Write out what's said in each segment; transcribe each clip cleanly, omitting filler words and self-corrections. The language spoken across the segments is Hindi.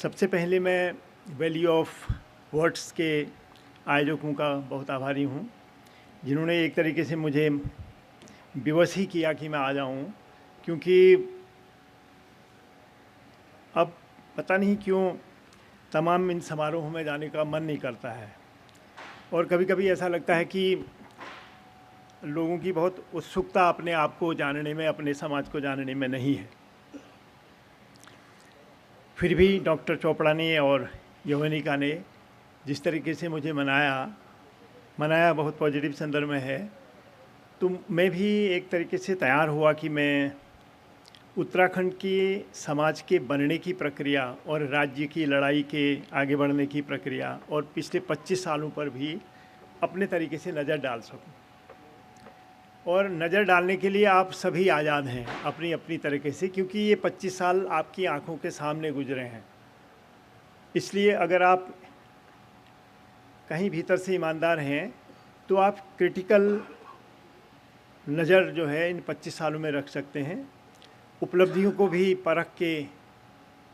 सबसे पहले मैं वैली ऑफ वर्ड्स के आयोजकों का बहुत आभारी हूँ, जिन्होंने एक तरीके से मुझे विवश ही किया कि मैं आ जाऊँ, क्योंकि अब पता नहीं क्यों तमाम इन समारोहों में जाने का मन नहीं करता है। और कभी कभी ऐसा लगता है कि लोगों की बहुत उत्सुकता अपने आप को जानने में, अपने समाज को जानने में नहीं है। फिर भी डॉक्टर चोपड़ा ने और यवनिका ने जिस तरीके से मुझे मनाया बहुत पॉजिटिव संदर्भ में है, तो मैं भी एक तरीके से तैयार हुआ कि मैं उत्तराखंड के समाज के बनने की प्रक्रिया और राज्य की लड़ाई के आगे बढ़ने की प्रक्रिया और पिछले 25 सालों पर भी अपने तरीके से नज़र डाल सकूं। और नज़र डालने के लिए आप सभी आज़ाद हैं अपनी अपनी तरीके से, क्योंकि ये 25 साल आपकी आंखों के सामने गुजरे हैं। इसलिए अगर आप कहीं भीतर से ईमानदार हैं तो आप क्रिटिकल नज़र जो है इन 25 सालों में रख सकते हैं, उपलब्धियों को भी परख के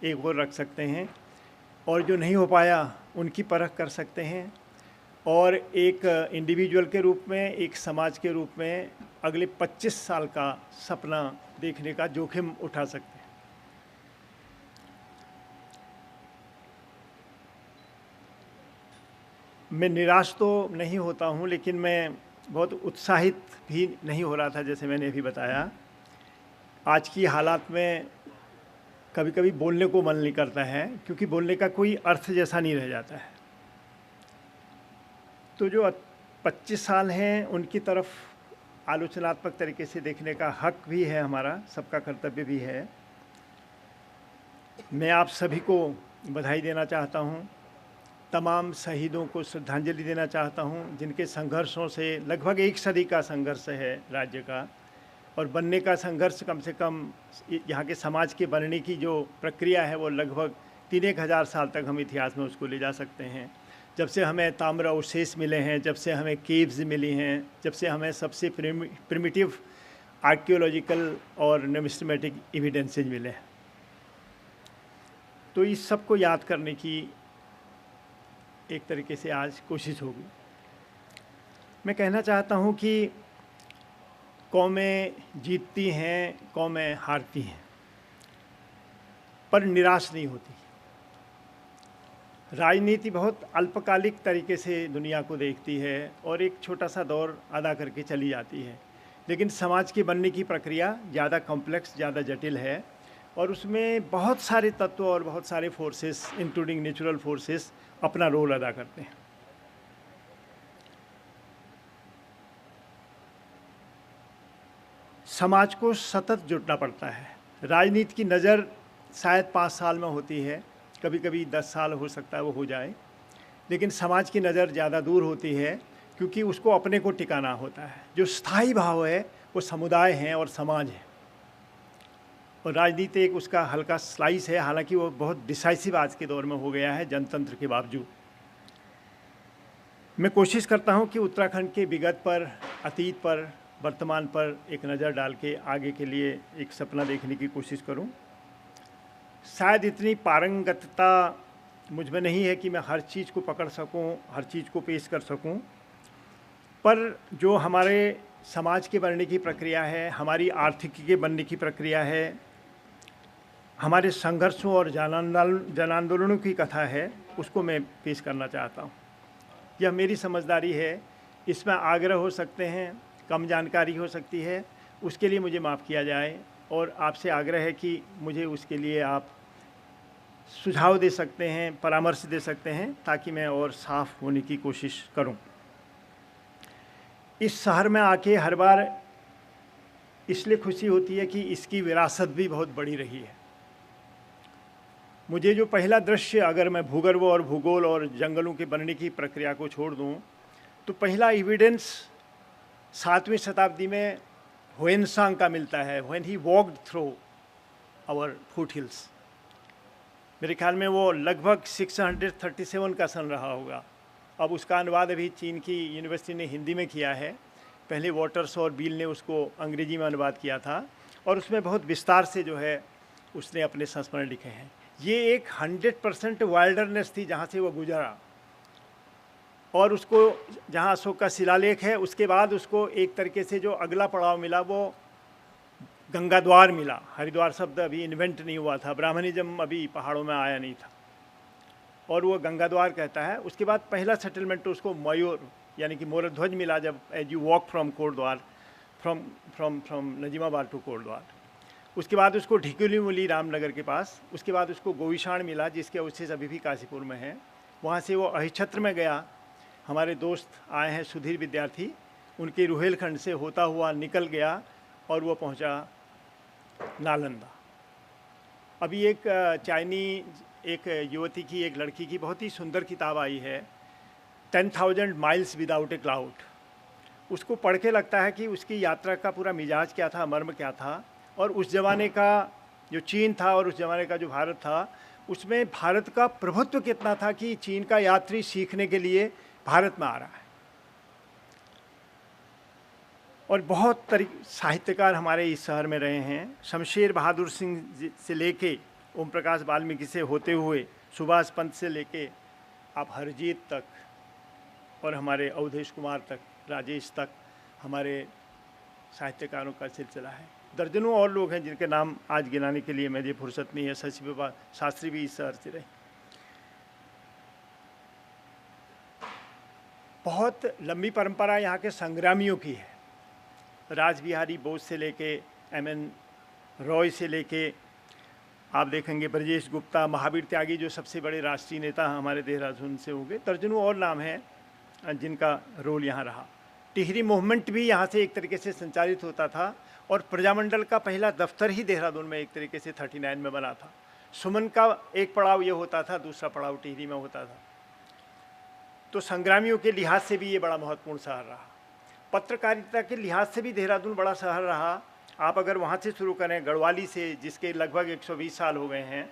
एक ओर रख सकते हैं, और जो नहीं हो पाया उनकी परख कर सकते हैं, और एक इंडिविजुअल के रूप में, एक समाज के रूप में अगले 25 साल का सपना देखने का जोखिम उठा सकते हैं। मैं निराश तो नहीं होता हूँ, लेकिन मैं बहुत उत्साहित भी नहीं हो रहा था, जैसे मैंने अभी बताया। आज की हालात में कभी कभी बोलने को मन नहीं करता है, क्योंकि बोलने का कोई अर्थ जैसा नहीं रह जाता है। तो जो 25 साल हैं उनकी तरफ आलोचनात्मक तरीके से देखने का हक भी है हमारा, सबका कर्तव्य भी है। मैं आप सभी को बधाई देना चाहता हूँ, तमाम शहीदों को श्रद्धांजलि देना चाहता हूँ, जिनके संघर्षों से लगभग एक सदी का संघर्ष है राज्य का, और बनने का संघर्ष कम से कम यहाँ के समाज के बनने की जो प्रक्रिया है वो लगभग 3-1 हज़ार साल तक हम इतिहास में उसको ले जा सकते हैं। जब से हमें ताम्र अवशेष मिले हैं, जब से हमें केव्स मिली हैं, जब से हमें सबसे प्रिमिटिव आर्कियोलॉजिकल और न्यूमिस्मेटिक एविडेंसेज मिले हैं, तो इस सब को याद करने की एक तरीके से आज कोशिश होगी। मैं कहना चाहता हूँ कि कौमें जीतती हैं, कौमें हारती हैं, पर निराश नहीं होती। राजनीति बहुत अल्पकालिक तरीके से दुनिया को देखती है और एक छोटा सा दौर अदा करके चली जाती है, लेकिन समाज के बनने की प्रक्रिया ज़्यादा कॉम्प्लेक्स, ज़्यादा जटिल है, और उसमें बहुत सारे तत्व और बहुत सारे फोर्सेस इंक्लूडिंग नेचुरल फोर्सेस अपना रोल अदा करते हैं। समाज को सतत जुटना पड़ता है। राजनीति की नज़र शायद 5 साल में होती है, कभी कभी 10 साल हो सकता है वो हो जाए, लेकिन समाज की नज़र ज़्यादा दूर होती है, क्योंकि उसको अपने को टिकाना होता है। जो स्थायी भाव है वो समुदाय हैं और समाज है, और राजनीति एक उसका हल्का स्लाइस है, हालांकि वो बहुत डिसाइसिव आज के दौर में हो गया है जनतंत्र के बावजूद। मैं कोशिश करता हूँ कि उत्तराखंड के विगत पर, अतीत पर, वर्तमान पर एक नज़र डाल के आगे के लिए एक सपना देखने की कोशिश करूं। शायद इतनी पारंगतता मुझ में नहीं है कि मैं हर चीज़ को पकड़ सकूं, हर चीज़ को पेश कर सकूं, पर जो हमारे समाज के बनने की प्रक्रिया है, हमारी आर्थिकी के बनने की प्रक्रिया है, हमारे संघर्षों और जन आंदोलनों की कथा है, उसको मैं पेश करना चाहता हूँ। यह मेरी समझदारी है, इसमें आग्रह हो सकते हैं, कम जानकारी हो सकती है, उसके लिए मुझे माफ़ किया जाए, और आपसे आग्रह है कि मुझे उसके लिए आप सुझाव दे सकते हैं, परामर्श दे सकते हैं, ताकि मैं और साफ होने की कोशिश करूं। इस शहर में आके हर बार इसलिए खुशी होती है कि इसकी विरासत भी बहुत बड़ी रही है। मुझे जो पहला दृश्य, अगर मैं भूगर्भ और भूगोल और जंगलों के बनने की प्रक्रिया को छोड़ दूं, तो पहला एविडेंस 7वीं शताब्दी में ह्वेनसांग का मिलता है, when he walked through our foot hills. मेरे ख्याल में वो लगभग 637 का सन रहा होगा। अब उसका अनुवाद अभी चीन की यूनिवर्सिटी ने हिंदी में किया है, पहले वॉटर्स और बील ने उसको अंग्रेजी में अनुवाद किया था, और उसमें बहुत विस्तार से जो है उसने अपने संस्मरण लिखे हैं। ये एक 100% वाइल्डरनेस थी जहाँ से वो गुजरा, और उसको जहाँ अशोक का शिलालेख है उसके बाद उसको एक तरीके से जो अगला पड़ाव मिला वो गंगा द्वार मिला। हरिद्वार शब्द अभी इन्वेंट नहीं हुआ था, ब्राह्मणिज्म अभी पहाड़ों में आया नहीं था, और वो गंगा द्वार कहता है। उसके बाद पहला सेटलमेंट तो उसको मयूर यानी कि मोरध्वज मिला, जब as you walk from Kotdwar, from from from Najibabad to Kotdwar. उसके बाद उसको ढिकुली मिली रामनगर के पास। उसके बाद उसको गोविशाण मिला जिसके अवशेष अभी भी काशीपुर में हैं। वहाँ से वो अहिछत्र में गया। हमारे दोस्त आए हैं सुधीर विद्यार्थी, उनके रुहेलखंड से होता हुआ निकल गया और वो पहुँचा नालंदा। अभी एक एक युवती की, एक लड़की की बहुत ही सुंदर किताब आई है, 10,000 माइल्स विदाउट ए क्लाउड। उसको पढ़ के लगता है कि उसकी यात्रा का पूरा मिजाज क्या था, मर्म क्या था, और उस ज़माने का जो चीन था और उस ज़माने का जो भारत था, उसमें भारत का प्रभुत्व कितना था कि चीन का यात्री सीखने के लिए भारत में आ रहा है। और बहुत साहित्यकार हमारे इस शहर में रहे हैं, शमशेर बहादुर सिंह से लेके ओम प्रकाश वाल्मीकि से होते हुए सुभाष पंत से लेके आप हरजीत तक और हमारे अवधेश कुमार तक, राजेश तक, हमारे साहित्यकारों का सिलसिला है। दर्जनों और लोग हैं जिनके नाम आज गिनाने के लिए मुझे फुर्सत नहीं है। शशि प्रभा शास्त्री भी इस शहर से रहे। बहुत लंबी परंपरा यहाँ के संग्रामियों की है। रासबिहारी बोस से लेके एम.एन. रॉय से लेके आप देखेंगे ब्रजेश गुप्ता, महावीर त्यागी जो सबसे बड़े राष्ट्रीय नेता हमारे देहरादून से होंगे। दर्जनों और नाम हैं जिनका रोल यहाँ रहा। टिहरी मूवमेंट भी यहाँ से एक तरीके से संचालित होता था, और प्रजामंडल का पहला दफ्तर ही देहरादून में एक तरीके से 39 में बना था। सुमन का एक पड़ाव ये होता था, दूसरा पड़ाव टिहरी में होता था। तो संग्रामियों के लिहाज से भी ये बड़ा महत्वपूर्ण शहर रहा। पत्रकारिता के लिहाज से भी देहरादून बड़ा शहर रहा। आप अगर वहाँ से शुरू करें गढ़वाली से, जिसके लगभग 120 साल हो गए हैं,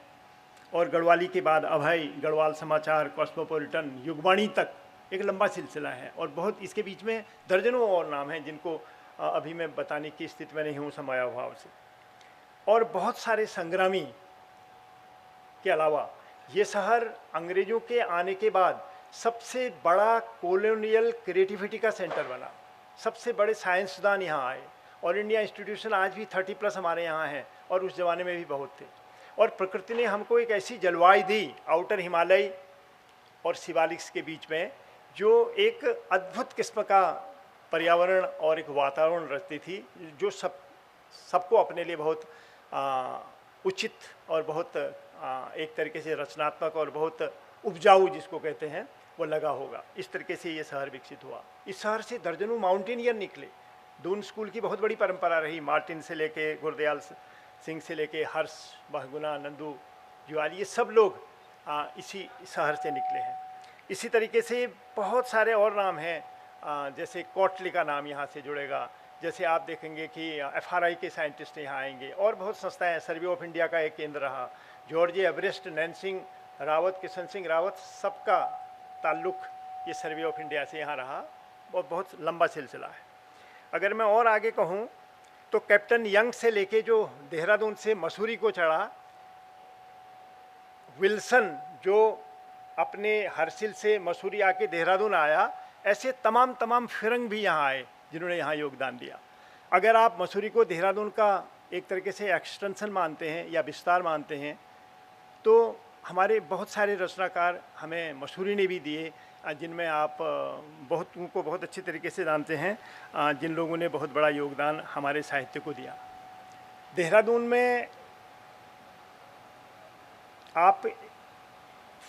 और गढ़वाली के बाद अभय, गढ़वाल समाचार, कॉस्मोपॉलिटन, युगवाणी तक एक लंबा सिलसिला है। और बहुत इसके बीच में दर्जनों और नाम हैं जिनको अभी मैं बताने की स्थिति में नहीं हूँ समयाभाव से। और बहुत सारे संग्रामी के अलावा ये शहर अंग्रेज़ों के आने के बाद सबसे बड़ा कॉलोनियल क्रिएटिविटी का सेंटर बना। सबसे बड़े साइंसदान यहाँ आए। ऑल इंडिया इंस्टीट्यूशन आज भी 30+ हमारे यहाँ हैं, और उस ज़माने में भी बहुत थे। और प्रकृति ने हमको एक ऐसी जलवायु दी आउटर हिमालय और शिवालिक्स के बीच में, जो एक अद्भुत किस्म का पर्यावरण और एक वातावरण रचती थी, जो सबको अपने लिए बहुत उचित और बहुत एक तरीके से रचनात्मक और बहुत उपजाऊ जिसको कहते हैं वो लगा होगा। इस तरीके से ये शहर विकसित हुआ। इस शहर से दर्जनों माउंटेनियर निकले। दून स्कूल की बहुत बड़ी परंपरा रही। मार्टिन से लेके गुरदयाल सिंह से लेके हर्ष, बहुगुणा, नंदू, ज्वाल, ये सब लोग इसी शहर से निकले हैं। इसी तरीके से बहुत सारे और नाम हैं, जैसे कोटली का नाम यहाँ से जुड़ेगा। जैसे आप देखेंगे कि FRI के साइंटिस्ट यहाँ आएंगे, और बहुत संस्थाएं। सर्वे ऑफ इंडिया का एक केंद्र रहा। जॉर्ज एवरेस्ट, नैनसिंग रावत, किशन सिंह रावत, सबका ताल्लुक ये सर्वे ऑफ इंडिया से यहाँ रहा। और बहुत लंबा सिलसिला है। अगर मैं और आगे कहूँ तो कैप्टन यंग से लेके जो देहरादून से मसूरी को चढ़ा, विल्सन जो अपने हर्सिल से मसूरी आके देहरादून आया, ऐसे तमाम फिरंग भी यहाँ आए जिन्होंने यहाँ योगदान दिया। अगर आप मसूरी को देहरादून का एक तरीके से एक्सटेंशन मानते हैं या विस्तार मानते हैं, तो हमारे बहुत सारे रचनाकार हमें मसूरी ने भी दिए, जिनमें आप उनको बहुत अच्छे तरीके से जानते हैं, जिन लोगों ने बहुत बड़ा योगदान हमारे साहित्य को दिया। देहरादून में आप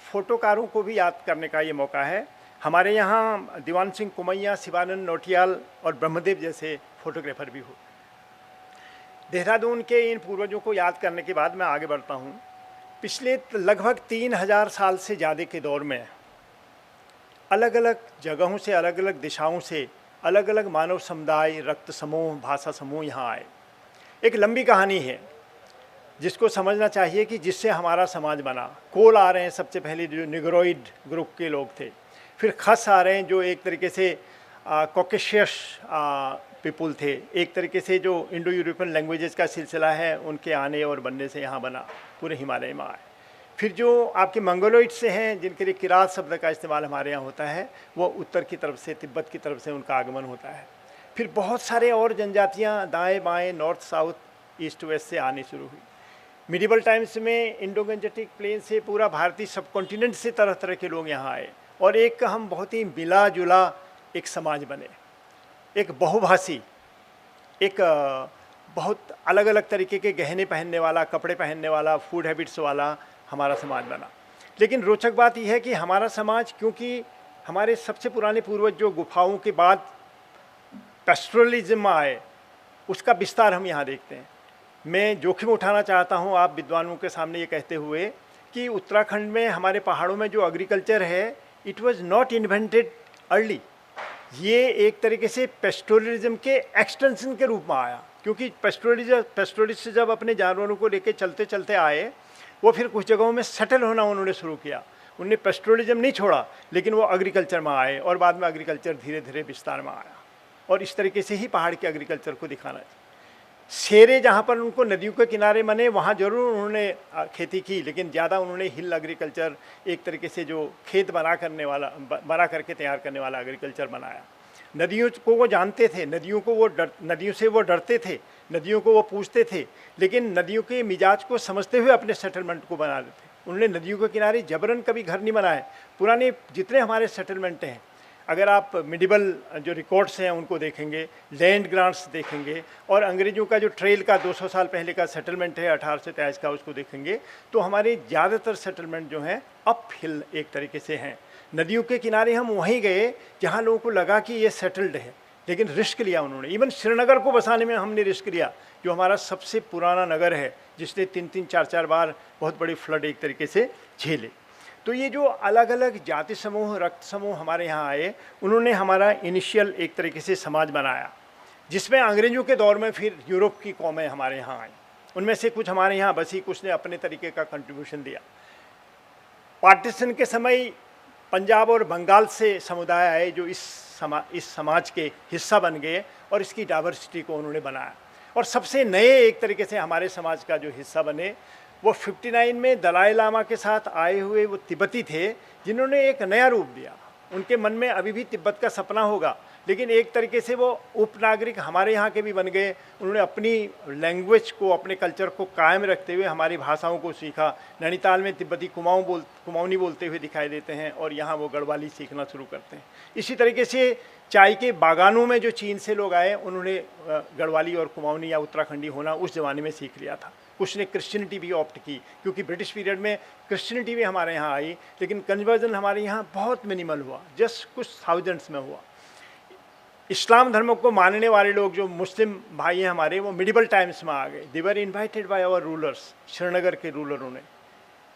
फोटोकारों को भी याद करने का ये मौका है। हमारे यहाँ दीवान सिंह कुमैया, शिवानंद नौटियाल और ब्रह्मदेव जैसे फोटोग्राफर भी हो। देहरादून के इन पूर्वजों को याद करने के बाद मैं आगे बढ़ता हूँ। पिछले लगभग 3000 साल से ज़्यादा के दौर में अलग अलग जगहों से, अलग अलग दिशाओं से अलग अलग मानव समुदाय, रक्त समूह, भाषा समूह यहाँ आए। एक लंबी कहानी है जिसको समझना चाहिए कि जिससे हमारा समाज बना। कोल आ रहे हैं सबसे पहले, जो निग्रोइड ग्रुप के लोग थे। फिर खस आ रहे हैं जो एक तरीके से कॉकेशियस पीपुल थे। एक तरीके से जो इंडो यूरोपियन लैंग्वेजेस का सिलसिला है, उनके आने और बनने से यहाँ बना, पूरे हिमालय में आए। फिर जो आपके मंगोलॉइड से हैं, जिनके लिए किरात शब्द का इस्तेमाल हमारे यहाँ होता है, वो उत्तर की तरफ से, तिब्बत की तरफ से उनका आगमन होता है। फिर बहुत सारे और जनजातियाँ दाएं बाएं, नॉर्थ साउथ, ईस्ट वेस्ट से आनी शुरू हुई। मिडिवल टाइम्स में इंडो गंजेटिक प्लेन से, पूरा भारतीय सब कॉन्टिनेंट से तरह तरह के लोग यहाँ आए, और एक हम बहुत ही मिला जुला एक समाज बने, एक बहुभाषी, एक बहुत अलग अलग तरीके के गहने पहनने वाला, कपड़े पहनने वाला, फूड हैबिट्स वाला हमारा समाज बना। लेकिन रोचक बात यह है कि हमारा समाज, क्योंकि हमारे सबसे पुराने पूर्वज जो गुफाओं के बाद पेस्टोरलिज्म में आए, उसका विस्तार हम यहाँ देखते हैं। मैं जोखिम उठाना चाहता हूँ आप विद्वानों के सामने ये कहते हुए कि उत्तराखंड में, हमारे पहाड़ों में जो एग्रीकल्चर है, it was not invented early. ये एक तरीके से पेस्टोरलिज्म के एक्सटेंशन के रूप में आया, क्योंकि पेस्टोरलिस्ट जब अपने जानवरों को लेकर चलते चलते आए, वो फिर कुछ जगहों में सेटल होना उन्होंने शुरू किया। उन्होंने पेस्टोरलिज्म नहीं छोड़ा, लेकिन वो एग्रीकल्चर में आए, और बाद में एग्रीकल्चर धीरे धीरे विस्तार में आया। और इस तरीके से ही पहाड़ के एग्रीकल्चर को दिखाना चाहिए। शेरे जहाँ पर उनको नदियों के किनारे बने, वहाँ जरूर उन्होंने खेती की, लेकिन ज़्यादा उन्होंने हिल एग्रीकल्चर, एक तरीके से जो खेत बना करके तैयार करने वाला एग्रीकल्चर बनाया। नदियों को वो जानते थे, नदियों से वो डरते थे, नदियों को वो पूछते थे, लेकिन नदियों के मिजाज को समझते हुए अपने सेटलमेंट को बना देते। उन्होंने नदियों के किनारे जबरन कभी घर नहीं बनाए। पुराने जितने हमारे सेटलमेंट हैं, अगर आप मिडिवल जो रिकॉर्ड्स हैं उनको देखेंगे, लैंड ग्रांट्स देखेंगे, और अंग्रेज़ों का जो ट्रेल का 200 साल पहले का सेटलमेंट है 1823 का, उसको देखेंगे, तो हमारे ज़्यादातर सेटलमेंट जो हैं अप हिल एक तरीके से हैं। नदियों के किनारे हम वहीं गए जहाँ लोगों को लगा कि ये सेटल्ड है, लेकिन रिस्क लिया उन्होंने। इवन श्रीनगर को बसाने में हमने रिस्क लिया, जो हमारा सबसे पुराना नगर है, जिसने 3-3, 4-4 बार बहुत बड़ी फ्लड एक तरीके से झेले। तो ये जो अलग अलग जाति समूह, रक्त समूह हमारे यहाँ आए, उन्होंने हमारा इनिशियल एक तरीके से समाज बनाया, जिसमें अंग्रेज़ों के दौर में फिर यूरोप की कौमें हमारे यहाँ आई। उनमें से कुछ हमारे यहाँ बसी, कुछ ने अपने तरीके का कंट्रीब्यूशन दिया। पार्टीशन के समय पंजाब और बंगाल से समुदाय आए, जो इस समाज के हिस्सा बन गए, और इसकी डाइवर्सिटी को उन्होंने बनाया। और सबसे नए एक तरीके से हमारे समाज का जो हिस्सा बने, वो 59 में दलाई लामा के साथ आए हुए वो तिब्बती थे, जिन्होंने एक नया रूप दिया। उनके मन में अभी भी तिब्बत का सपना होगा, लेकिन एक तरीके से वो उपनागरिक हमारे यहाँ के भी बन गए। उन्होंने अपनी लैंग्वेज को, अपने कल्चर को कायम रखते हुए हमारी भाषाओं को सीखा। नैनीताल में तिब्बती कुमाऊनी बोलते हुए दिखाई देते हैं, और यहाँ वो गढ़वाली सीखना शुरू करते हैं। इसी तरीके से चाय के बागानों में जो चीन से लोग आए, उन्होंने गढ़वाली और कुमाऊनी या उत्तराखंडी होना उस ज़माने में सीख लिया था। कुछ ने क्रिश्चियनिटी भी ऑप्ट की, क्योंकि ब्रिटिश पीरियड में क्रिश्चियनिटी भी हमारे यहाँ आई, लेकिन कन्वर्जन हमारे यहाँ बहुत मिनिमल हुआ, जस्ट कुछ थाउजेंड्स में हुआ। इस्लाम धर्म को मानने वाले लोग, जो मुस्लिम भाई हैं हमारे, वो मिडिवल टाइम्स में आ गए। They were invited by our rulers. Srinagar के रूलरों ने,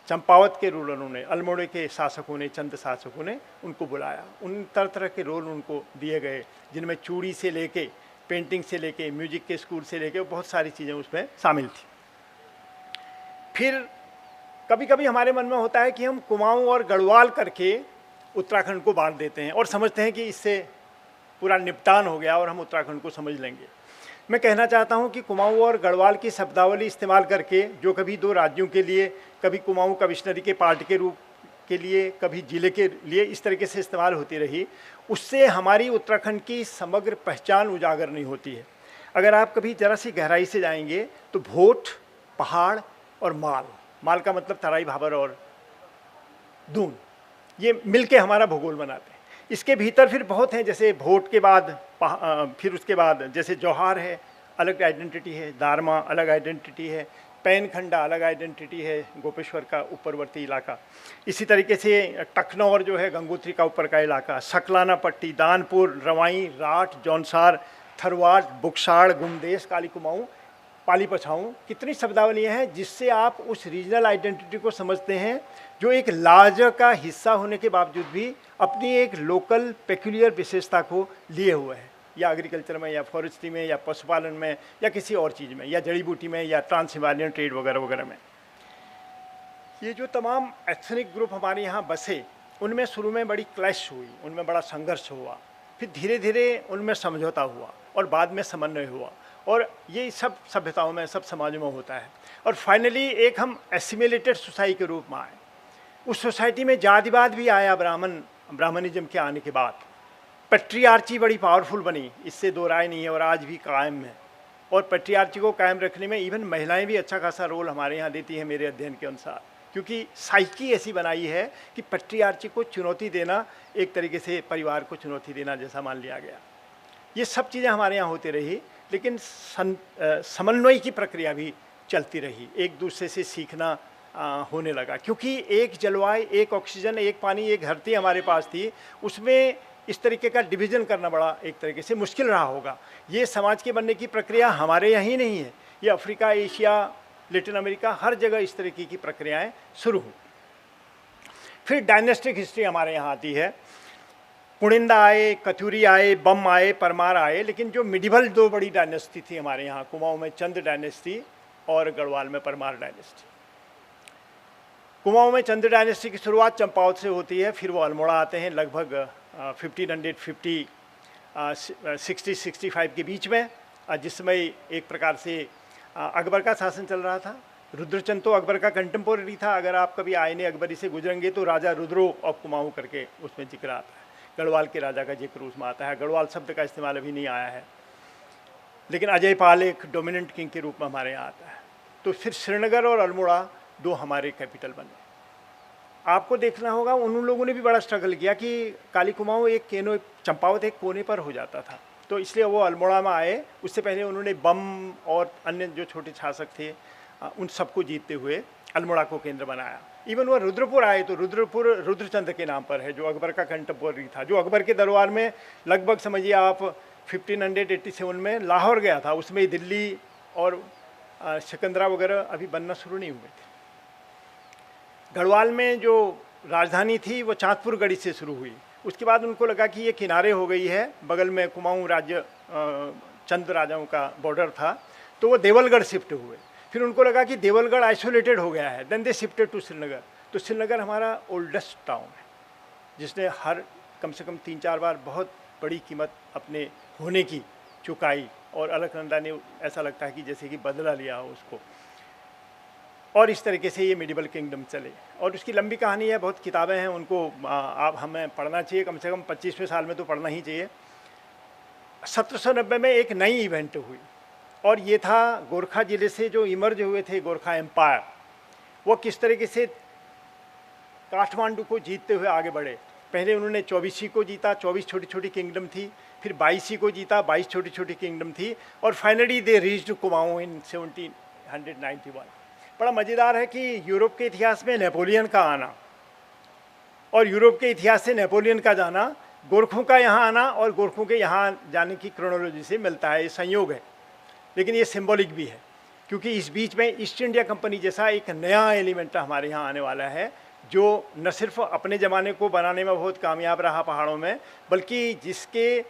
चंपावत के रूलरों ने, अल्मोड़े के शासकों ने, चंद शासकों ने उनको बुलाया। उन तरह तरह के रोल उनको दिए गए, जिनमें चूड़ी से लेके, पेंटिंग से लेके, म्यूजिक के स्कूल से लेके, बहुत सारी चीज़ें उसमें शामिल थी। फिर कभी कभी हमारे मन में होता है कि हम कुमाऊं और गढ़वाल करके उत्तराखंड को बांट देते हैं, और समझते हैं कि इससे पूरा निपटान हो गया और हम उत्तराखंड को समझ लेंगे। मैं कहना चाहता हूं कि कुमाऊं और गढ़वाल की शब्दावली इस्तेमाल करके, जो कभी दो राज्यों के लिए, कभी कुमाऊं कमिश्नरी के पार्ट के रूप के लिए, कभी जिले के लिए इस तरीके से इस्तेमाल होती रही, उससे हमारी उत्तराखंड की समग्र पहचान उजागर नहीं होती है। अगर आप कभी ज़रा सी गहराई से जाएंगे तो भोट, पहाड़ और माल का मतलब तराई, भाबर और दून, ये मिलके हमारा भूगोल बनाते हैं। इसके भीतर फिर बहुत हैं, जैसे भोट के बाद फिर उसके बाद जैसे जौहार है, अलग आइडेंटिटी है, दारमा अलग आइडेंटिटी है, पैनखंडा अलग आइडेंटिटी है, गोपेश्वर का ऊपरवर्ती इलाका। इसी तरीके से टखनौर जो है गंगोत्री का ऊपर का इलाका, सकलाना पट्टी, दानपुर, रवाई, राठ, जौनसार, थरवाट, बुक्साड़, गुमदेश, काली कुमाऊं, पाली पछाऊं, कितनी शब्दावलियाँ हैं जिससे आप उस रीजनल आइडेंटिटी को समझते हैं, जो एक लार्ज का हिस्सा होने के बावजूद भी अपनी एक लोकल पेक्यूलियर विशेषता को लिए हुए है, या एग्रीकल्चर में, या फॉरेस्ट्री में, या पशुपालन में, या किसी और चीज़ में, या जड़ी बूटी में, या ट्रांस हिमालयन ट्रेड वगैरह वगैरह में। ये जो तमाम एथनिक ग्रुप हमारे यहाँ बसे, उनमें शुरू में बड़ी क्लैश हुई, उनमें बड़ा संघर्ष हुआ, फिर धीरे धीरे उनमें समझौता हुआ, और बाद में समन्वय हुआ, और ये सब सभ्यताओं में, सब समाजों में होता है। और फाइनली एक हम एसिमिलेटेड सोसाइटी के रूप में आए। उस सोसाइटी में जातिवाद भी आया ब्राह्मणिज्म के आने के बाद। पैट्रियार्ची बड़ी पावरफुल बनी, इससे दो राय नहीं है, और आज भी कायम है। और पैट्रियार्ची को कायम रखने में इवन महिलाएं भी अच्छा खासा रोल हमारे यहाँ देती हैं मेरे अध्ययन के अनुसार, क्योंकि साइकी ऐसी बनाई है कि पैट्रियार्ची को चुनौती देना एक तरीके से परिवार को चुनौती देना जैसा मान लिया गया। ये सब चीज़ें हमारे यहाँ होती रही, लेकिन समन्वय की प्रक्रिया भी चलती रही, एक दूसरे से सीखना होने लगा। क्योंकि एक जलवायु, एक ऑक्सीजन, एक पानी, एक धरती हमारे पास थी, उसमें इस तरीके का डिवीज़न करना बड़ा एक तरीके से मुश्किल रहा होगा। ये समाज के बनने की प्रक्रिया हमारे यहाँ ही नहीं है, ये अफ्रीका, एशिया, लैटिन अमेरिका, हर जगह इस तरीके की प्रक्रियाएं शुरू हुई। फिर डायनेस्टिक हिस्ट्री हमारे यहाँ आती है। पुणिंदा आए, कतूरी आए, बम आए, परमार आए, लेकिन जो मिडिवल दो बड़ी डायनेस्टी थी हमारे यहाँ, कुमाऊँ में चंद डायनेस्टी और गढ़वाल में परमार डायनेस्टी। कुमाऊँ में चंद डायनेस्टी की शुरुआत चंपावत से होती है, फिर वो अल्मोड़ा आते हैं लगभग 1550 60-65 के बीच में, जिसमें एक प्रकार से अकबर का शासन चल रहा था। रुद्रचंद तो अकबर का कंटेम्पोररी था। अगर आप कभी आईने अकबरी से गुजरेंगे तो राजा रुद्रो ऑफ कुमाऊँ करके उसमें जिक्र आता है, गढ़वाल के राजा का जिक्र उसमें आता है। गढ़वाल शब्द का इस्तेमाल अभी नहीं आया है, लेकिन अजय पाल एक डोमिनेंट किंग के रूप में हमारे यहाँ आता है। तो फिर श्रीनगर और अल्मोड़ा दो हमारे कैपिटल बने। आपको देखना होगा उन लोगों ने भी बड़ा स्ट्रगल किया कि काली कुमाऊँ एक केनो, चंपावत एक कोने पर हो जाता था, तो इसलिए वो अल्मोड़ा में आए। उससे पहले उन्होंने बम और अन्य जो छोटे शासक थे उन सबको जीतते हुए अल्मोड़ा को केंद्र बनाया। इवन वो रुद्रपुर आए तो रुद्रपुर रुद्रचंद के नाम पर है, जो अकबर का कंटेम्पोररी था, जो अकबर के दरबार में लगभग समझिए आप 1587 में लाहौर गया था। उसमें दिल्ली और सिकंदरा वगैरह अभी बनना शुरू नहीं हुए थे। गढ़वाल में जो राजधानी थी वो चांदपुर गढ़ी से शुरू हुई। उसके बाद उनको लगा कि ये किनारे हो गई है, बगल में कुमाऊँ राज्य चंद राजाओं का बॉर्डर था, तो वो देवलगढ़ शिफ्ट हुए। फिर उनको लगा कि देवलगढ़ आइसोलेटेड हो गया है, then they shifted to Srinagar. तो श्रीनगर हमारा ओल्डेस्ट टाउन है, जिसने हर कम से कम 3-4 बार बहुत बड़ी कीमत अपने होने की चुकाई, और अलकनंदा ने ऐसा लगता है कि जैसे कि बदला लिया हो उसको। और इस तरीके से ये मिडिवल किंगडम चले, और उसकी लंबी कहानी है, बहुत किताबें हैं, उनको आप हमें पढ़ना चाहिए, कम से कम 25वें साल में तो पढ़ना ही चाहिए। 1790 में एक नई इवेंट हुई, और ये था गोरखा ज़िले से जो इमर्ज हुए थे गोरखा एम्पायर, वो किस तरीके से काठमांडू को जीतते हुए आगे बढ़े। पहले उन्होंने 24 को जीता, 24 छोटी छोटी किंगडम थी, फिर 22 को जीता, 22 छोटी छोटी किंगडम थी, और फाइनली दे रीच्ड कुमाऊँ इन 1791। बड़ा मज़ेदार है कि यूरोप के इतिहास में नेपोलियन का आना और यूरोप के इतिहास से नेपोलियन का जाना, गोरखों का यहाँ आना और गोरखों के यहाँ जाने की क्रोनोलॉजी से मिलता है। ये संयोग है, लेकिन ये सिंबॉलिक भी है, क्योंकि इस बीच में ईस्ट इंडिया कंपनी जैसा एक नया एलिमेंट हमारे यहाँ आने वाला है, जो न सिर्फ अपने ज़माने को बनाने में बहुत कामयाब रहा पहाड़ों में, बल्कि जिसके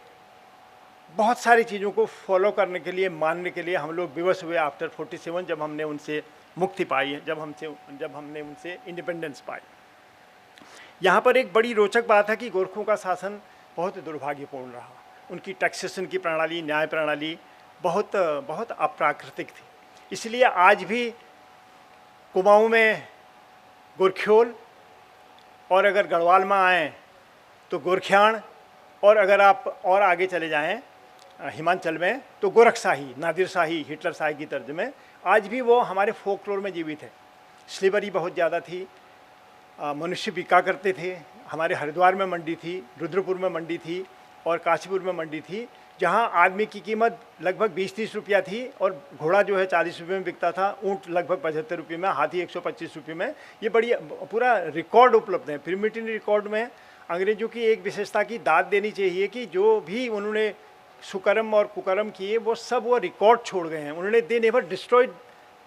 बहुत सारी चीज़ों को फॉलो करने के लिए, मानने के लिए हम लोग विवश हुए आफ्टर 47, जब हमने उनसे मुक्ति पाई है, जब हमने उनसे इंडिपेंडेंस पाई। यहाँ पर एक बड़ी रोचक बात है कि गोरखों का शासन बहुत दुर्भाग्यपूर्ण रहा। उनकी टैक्सेशन की प्रणाली, न्याय प्रणाली बहुत बहुत अप्राकृतिक थी। इसलिए आज भी कुमाऊँ में गोरख्योल, और अगर गढ़वाल में आएँ तो गोरख्याण, और अगर आप और आगे चले जाएं हिमाचल में तो गोरखशाही, नादिर शाही, हिटलर शाही की तर्ज में, आज भी वो हमारे फोकलोर में जीवित है। स्लेवरी बहुत ज़्यादा थी, मनुष्य बिका करते थे। हमारे हरिद्वार में मंडी थी, रुद्रपुर में मंडी थी, और काशीपुर में मंडी थी, जहाँ आदमी की कीमत लगभग 20-30 रुपया थी, और घोड़ा जो है 40 रुपये में बिकता था, ऊँट लगभग 75 रुपये में, हाथी 125 रुपये में। ये बड़ी पूरा रिकॉर्ड उपलब्ध है। प्रीमिटिव रिकॉर्ड में अंग्रेजों की एक विशेषता की दाद देनी चाहिए कि जो भी उन्होंने सुकर्म और कुकर्म किए वो सब वो रिकॉर्ड छोड़ गए हैं उन्होंने। They never destroyed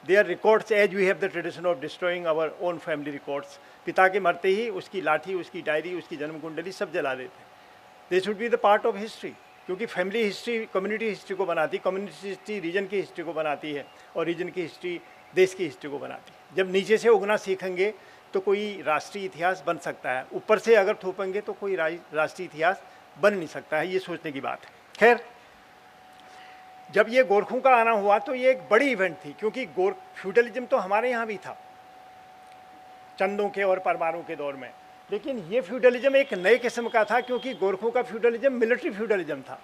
their records as we have the tradition of destroying our own family records. पिता के मरते ही उसकी लाठी, उसकी डायरी, उसकी जन्म कुंडली सब जला देते। They should be the part of history, क्योंकि फैमिली हिस्ट्री कम्युनिटी हिस्ट्री को बनाती, कम्युनिटी हिस्ट्री रीजन की हिस्ट्री को बनाती है, और रीजन की हिस्ट्री देश की हिस्ट्री को बनाती है। जब नीचे से उगना सीखेंगे तो कोई राष्ट्रीय इतिहास बन सकता है, ऊपर से अगर थोपेंगे तो कोई राष्ट्रीय इतिहास बन नहीं सकता है। ये सोचने की बात है। खैर, जब ये गोरखों का आना हुआ तो ये एक बड़ी इवेंट थी, क्योंकि फ्यूडलिज्म तो हमारे यहाँ भी था चंदों के और परमारों के दौर में, लेकिन ये फ्यूडलिज्म एक नए किस्म का था, क्योंकि गोरखों का फ्यूडलिज्म मिलिट्री फ्यूडलिज्म था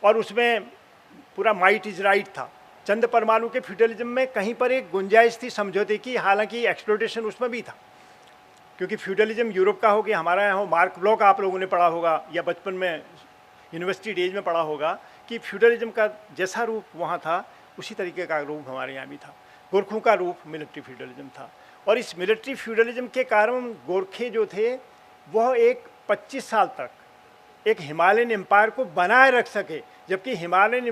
और उसमें पूरा माइट इज राइट था। चंद परमाणु के फ्यूडलिज्म में कहीं पर एक गुंजाइश थी समझौते की, हालांकि एक्सप्लोटेशन उसमें भी था, क्योंकि फ्यूडलिज्म यूरोप का हो कि हमारा यहाँ हो। मार्क ब्लॉक आप लोगों ने पढ़ा होगा या बचपन में यूनिवर्सिटी डेज में पढ़ा होगा कि फ्यूडलिज्म का जैसा रूप वहाँ था उसी तरीके का रूप हमारे यहाँ भी था। गोरखों का रूप मिलिट्री फ्यूडलिज्म था, और इस मिलिट्री फ्यूडलिज्म के कारण गोरखे जो थे वह एक 25 साल तक एक हिमालयन एम्पायर को बनाए रख सके, जबकि हिमालयन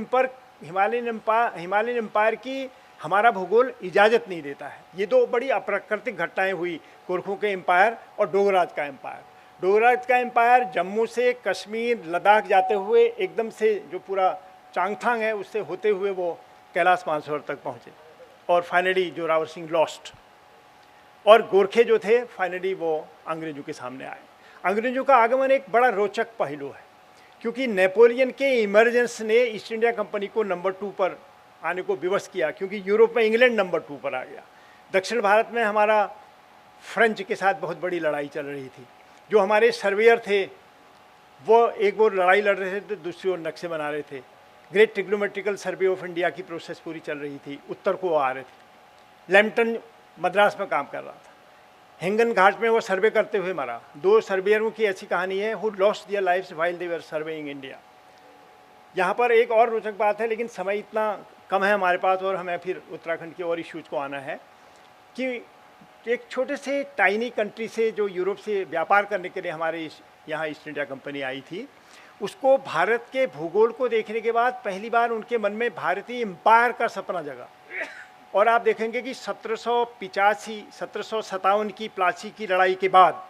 एम्पायर की हमारा भूगोल इजाज़त नहीं देता है। ये दो बड़ी अप्राकृतिक घटनाएं हुई, गोरखों के एम्पायर और डोगराज का एम्पायर। डोगराज का एम्पायर जम्मू से कश्मीर लद्दाख जाते हुए एकदम से जो पूरा चांगथांग है उससे होते हुए वो कैलाश मानसरोवर तक पहुँचे, और फाइनली जोरावर सिंह लॉस्ट, और गोरखे जो थे फाइनली वो अंग्रेजों के सामने आए। अंग्रेजों का आगमन एक बड़ा रोचक पहलू है, क्योंकि नेपोलियन के इमरजेंस ने ईस्ट इंडिया कंपनी को नंबर 2 पर आने को विवश किया, क्योंकि यूरोप में इंग्लैंड नंबर 2 पर आ गया। दक्षिण भारत में हमारा फ्रेंच के साथ बहुत बड़ी लड़ाई चल रही थी। जो हमारे सर्वेयर थे वो लड़ाई लड़ रहे थे तो दूसरी ओर नक्शे बना रहे थे। Great trigonometrical survey of India की प्रोसेस पूरी चल रही थी, उत्तर को आ रहे थे। लैम्पटन मद्रास में काम कर रहा था, हिंगन घाट में वो सर्वे करते हुए मरा। 2 सर्वेयरों की ऐसी कहानी है who lost their lives while they were surveying India. यहाँ पर एक और रोचक बात है, लेकिन समय इतना कम है हमारे पास और हमें फिर उत्तराखंड के और इश्यूज को आना है, कि एक छोटे से टाइनी कंट्री से जो यूरोप से व्यापार करने के लिए हमारे यहाँ ईस्ट इंडिया कंपनी आई थी, उसको भारत के भूगोल को देखने के बाद पहली बार उनके मन में भारतीय एम्पायर का सपना जगा। और आप देखेंगे कि 1757 की प्लासी की लड़ाई के बाद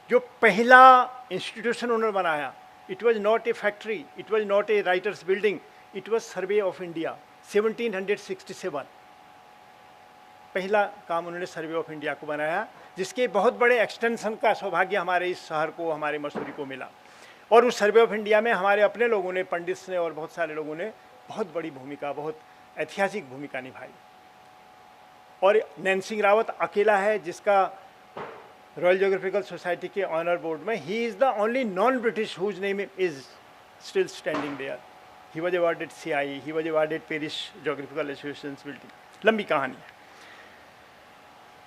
जो पहला इंस्टीट्यूशन उन्होंने बनाया, it was not a factory, it was not a writers building, it was survey of India. 1767 पहला काम उन्होंने सर्वे ऑफ इंडिया को बनाया, जिसके बहुत बड़े एक्सटेंशन का सौभाग्य हमारे इस शहर को, हमारे मसूरी को मिला। और उस सर्वे ऑफ इंडिया में हमारे अपने लोगों ने, पंडित्स ने और बहुत सारे लोगों ने बहुत बड़ी भूमिका, बहुत ऐतिहासिक भूमिका निभाई। और नैन सिंह रावत अकेला है जिसका रॉयल ज्योग्राफिकल सोसाइटी के ऑनर बोर्ड में, he is the only non British whose name is still standing there. He was awarded CIE, he was awarded Paris geographical association building, लंबी कहानी है।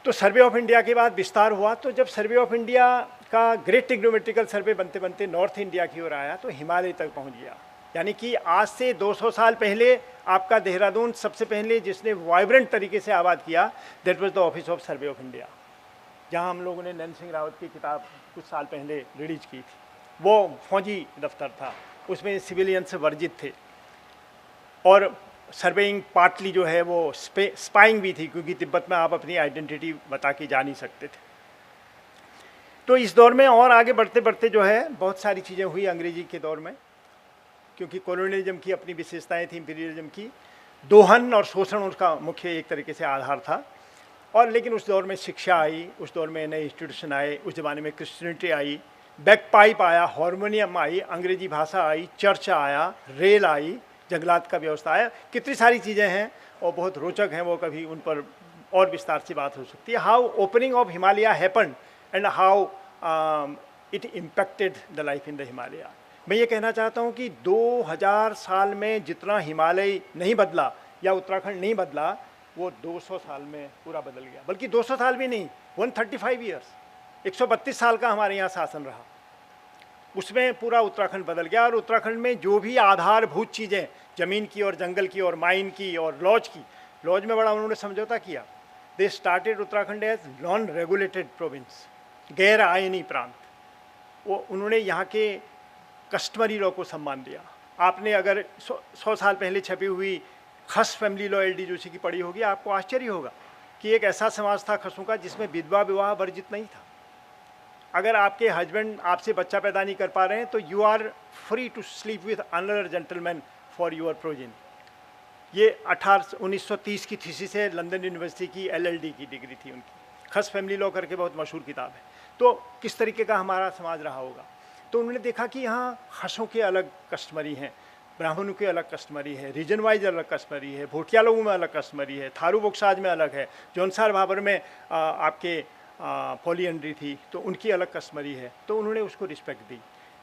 तो सर्वे ऑफ इंडिया के बाद विस्तार हुआ, तो जब सर्वे ऑफ इंडिया का ग्रेट ट्रिग्नोमेट्रिकल सर्वे बनते बनते नॉर्थ इंडिया की ओर आया तो हिमालय तक पहुंच गया। यानी कि आज से 200 साल पहले आपका देहरादून सबसे पहले जिसने वाइब्रेंट तरीके से आबाद किया, that was the office of survey of India, जहां हम लोगों ने नैन सिंह रावत की किताब कुछ साल पहले रिलीज की थी। वो फौजी दफ्तर था, उसमें सिविलियन से वर्जित थे, और सर्वेइंग पार्टली जो है वो स्पाइंग भी थी, क्योंकि तिब्बत में आप अपनी आइडेंटिटी बता के जा नहीं सकते थे। तो इस दौर में और आगे बढ़ते बढ़ते जो है बहुत सारी चीज़ें हुई अंग्रेजी के दौर में, क्योंकि कॉलोनियलिज्म की अपनी विशेषताएं थी, इंपीरियलिज्म की। दोहन और शोषण उसका मुख्य एक तरीके से आधार था। और लेकिन उस दौर में शिक्षा आई, उस दौर में नए इंस्टीट्यूशन आए, उस ज़माने में क्रिश्चियनिटी आई, बैकपाइप आया, हारमोनियम आई, अंग्रेजी भाषा आई, चर्च आया, रेल आई, जंगलात का व्यवस्था आया। कितनी सारी चीज़ें हैं और बहुत रोचक हैं, वो कभी उन पर और विस्तार से बात हो सकती है। How opening of Himalaya happened and how it impacted the life in the Himalaya. मैं ये कहना चाहता हूँ कि 2000 साल में जितना हिमालय नहीं बदला या उत्तराखंड नहीं बदला, वो 200 साल में पूरा बदल गया। बल्कि 200 साल भी नहीं, 135 ईयर्स, 132 साल का हमारे यहाँ शासन रहा, उसमें पूरा उत्तराखंड बदल गया। और उत्तराखंड में जो भी आधारभूत चीज़ें, ज़मीन की और जंगल की और माइन की और लॉज की, लॉज में बड़ा उन्होंने समझौता किया। They started Uttarakhand as non regulated province, गैर आयनी प्रांत। वो उन्होंने यहाँ के कस्टमरी लॉ को सम्मान दिया। आपने अगर 100 साल पहले छपी हुई खस फैमिली लॉ LD जोशी की पढ़ी होगी, आपको आश्चर्य होगा कि एक ऐसा समाज था खसों का जिसमें विधवा विवाह वर्जित नहीं था। अगर आपके हस्बैंड आपसे बच्चा पैदा नहीं कर पा रहे हैं तो you are free to sleep with another gentleman for your progeny. ये 1930 की थीसिस है, लंदन यूनिवर्सिटी की LLD की डिग्री थी उनकी। खस फैमिली लॉ करके बहुत मशहूर किताब है। तो किस तरीके का हमारा समाज रहा होगा। तो उन्होंने देखा कि यहाँ खसों के अलग कस्टमरी हैं, ब्राह्मणों की अलग कस्टमरी है, रीजन वाइज अलग कस्टमरी है, भोटिया लोगों में अलग कस्टमरी है, थारू बोक्साज में अलग है, जौनसार भाबर में आपके पॉलीएंड्री थी तो उनकी अलग कस्टमरी है, तो उन्होंने उसको रिस्पेक्ट दी।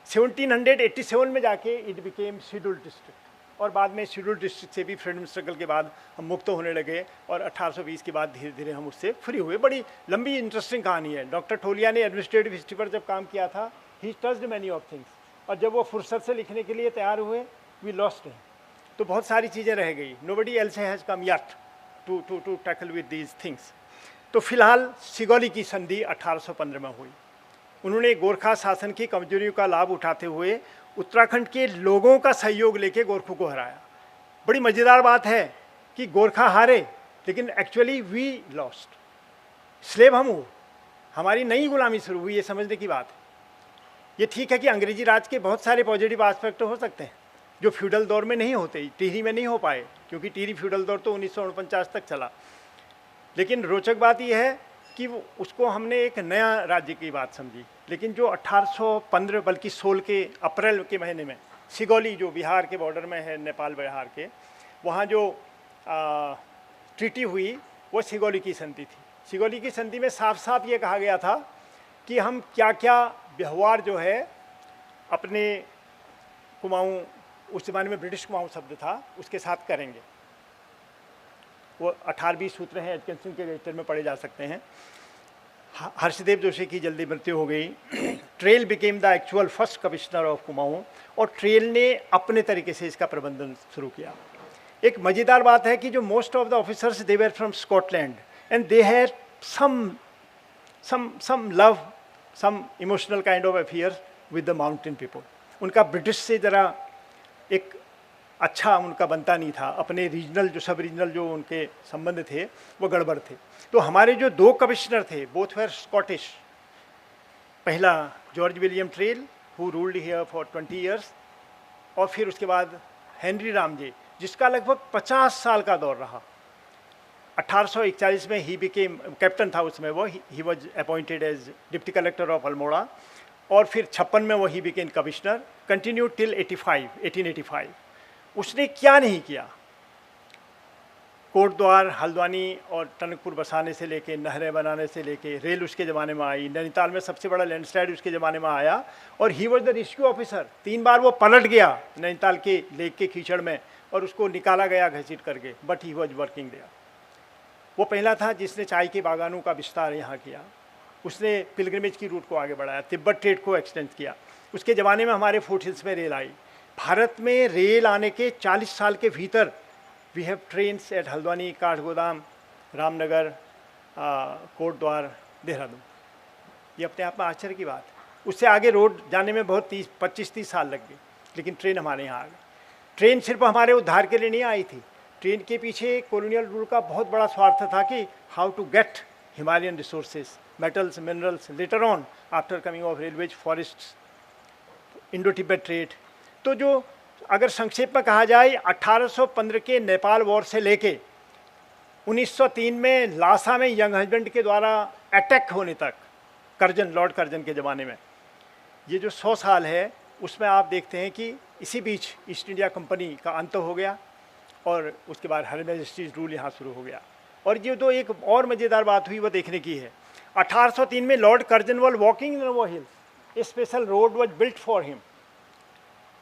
1787 में जाके इट बिकेम शेड्यूल्ड डिस्ट्रिक्ट, और बाद में शेड्यूल्ड डिस्ट्रिक्ट से भी फ्रीडम स्ट्रगल के बाद हम मुक्त होने लगे, और 1820 के बाद धीरे धीरे हम उससे फ्री हुए। बड़ी लंबी इंटरेस्टिंग कहानी है। डॉक्टर ठोलिया ने एडमिनिस्ट्रेटिव हिस्ट्री पर जब काम किया था, ही टच्ड मैनी ऑफ थिंग्स, और जब वो फुर्सत से लिखने के लिए तैयार हुए, वी लॉस्ट हिम, तो बहुत सारी चीज़ें रह गई। Nobody else has come yet to tackle with these things. तो फिलहाल सिगौली की संधि 1815 में हुई। उन्होंने गोरखा शासन की कमजोरियों का लाभ उठाते हुए उत्तराखंड के लोगों का सहयोग लेके गोरखों को हराया। बड़ी मज़ेदार बात है कि गोरखा हारे, लेकिन एक्चुअली वी लॉस्ट। स्लेव हम हो, हमारी नई गुलामी शुरू हुई, ये समझने की बात है। ये ठीक है कि अंग्रेजी राज के बहुत सारे पॉजिटिव एस्पेक्ट हो सकते हैं जो फ्यूडल दौर में नहीं होते, टिहरी में नहीं हो पाए, क्योंकि टिहरी फ्यूडल दौर तो 1949 तक चला। लेकिन रोचक बात यह है कि उसको हमने एक नया राज्य की बात समझी। लेकिन जो 1815 बल्कि 16 के अप्रैल के महीने में सिगौली, जो बिहार के बॉर्डर में है, नेपाल बिहार के, वहाँ जो ट्रीटी हुई वो सिगौली की संधि थी। सिगौली की संधि में साफ साफ ये कहा गया था कि हम क्या क्या व्यवहार जो है अपने कुमाऊँ, उस ज़माने में ब्रिटिश कुमाऊँ शब्द था, उसके साथ करेंगे। वो 18-20 सूत्र हैं, एटकिंसन के रजिस्टर में पढ़े जा सकते हैं। हर्षदेव जोशी की जल्दी मृत्यु हो गई। Trail became the actual first commissioner of Kumaon, और ट्रेल ने अपने तरीके से इसका प्रबंधन शुरू किया। एक मज़ेदार बात है कि जो most of the officers they were from Scotland, and they had some love, some emotional kind of affair with the mountain people. उनका ब्रिटिश से ज़रा एक अच्छा उनका बनता नहीं था, अपने रीजनल जो सब रीजनल जो उनके संबंध थे वो गड़बड़ थे। तो हमारे जो 2 कमिश्नर थे, बोथ वेर स्कॉटिश। पहला George William trail, who ruled here for 20 years, और फिर उसके बाद हेनरी रामजे, जिसका लगभग 50 साल का दौर रहा। 1841 में ही बिकेम कैप्टन था उसमें, वो he was appointed as deputy collector of Almora, और फिर 56 में वो he became commissioner, continue till 1885। उसने क्या नहीं किया। कोटद्वार, हल्द्वानी और टनकपुर बसाने से लेके, नहरें बनाने से लेके, रेल उसके ज़माने में आई, नैनीताल में सबसे बड़ा लैंडस्लाइड उसके ज़माने में आया, और he was the rescue officer. 3 बार वो पलट गया नैनीताल के लेक के कीचड़ में, और उसको निकाला गया घसीट करके, but he was working there. वो पहला था जिसने चाय के बागानों का विस्तार यहाँ किया। उसने पिलग्रिमेज की रूट को आगे बढ़ाया, तिब्बत ट्रेड को एक्सटेंड किया। उसके ज़माने में हमारे फूट हिल्स में रेल आई। भारत में रेल आने के 40 साल के भीतर we have trains at Haldwani, Kathgodam, Ramnagar, Kotdwar, Dehradun. ये अपने आप में आश्चर्य की बात है। उससे आगे रोड जाने में बहुत 25-30 साल लग गए, लेकिन ट्रेन हमारे यहाँ आ गई। ट्रेन सिर्फ हमारे उद्धार के लिए नहीं आई थी। ट्रेन के पीछे कॉलोनियल रूल का बहुत बड़ा स्वार्थ था कि how to get Himalayan resources, metals, minerals, later on after coming of railways, forests, Indo Tibet trade. तो जो अगर संक्षेप में कहा जाए, 1815 के नेपाल वॉर से लेके 1903 में लासा में यंग हस्बैंड के द्वारा अटैक होने तक, कर्जन, लॉर्ड कर्जन के ज़माने में, ये जो 100 साल है, उसमें आप देखते हैं कि इसी बीच ईस्ट इंडिया कंपनी का अंत हो गया, और उसके बाद हर मैजेस्टीज रूल यहाँ शुरू हो गया। और ये तो एक और मज़ेदार बात हुई वो देखने की है। 1803 में Lord Curzon was walking in वो hills, a special road was built for him.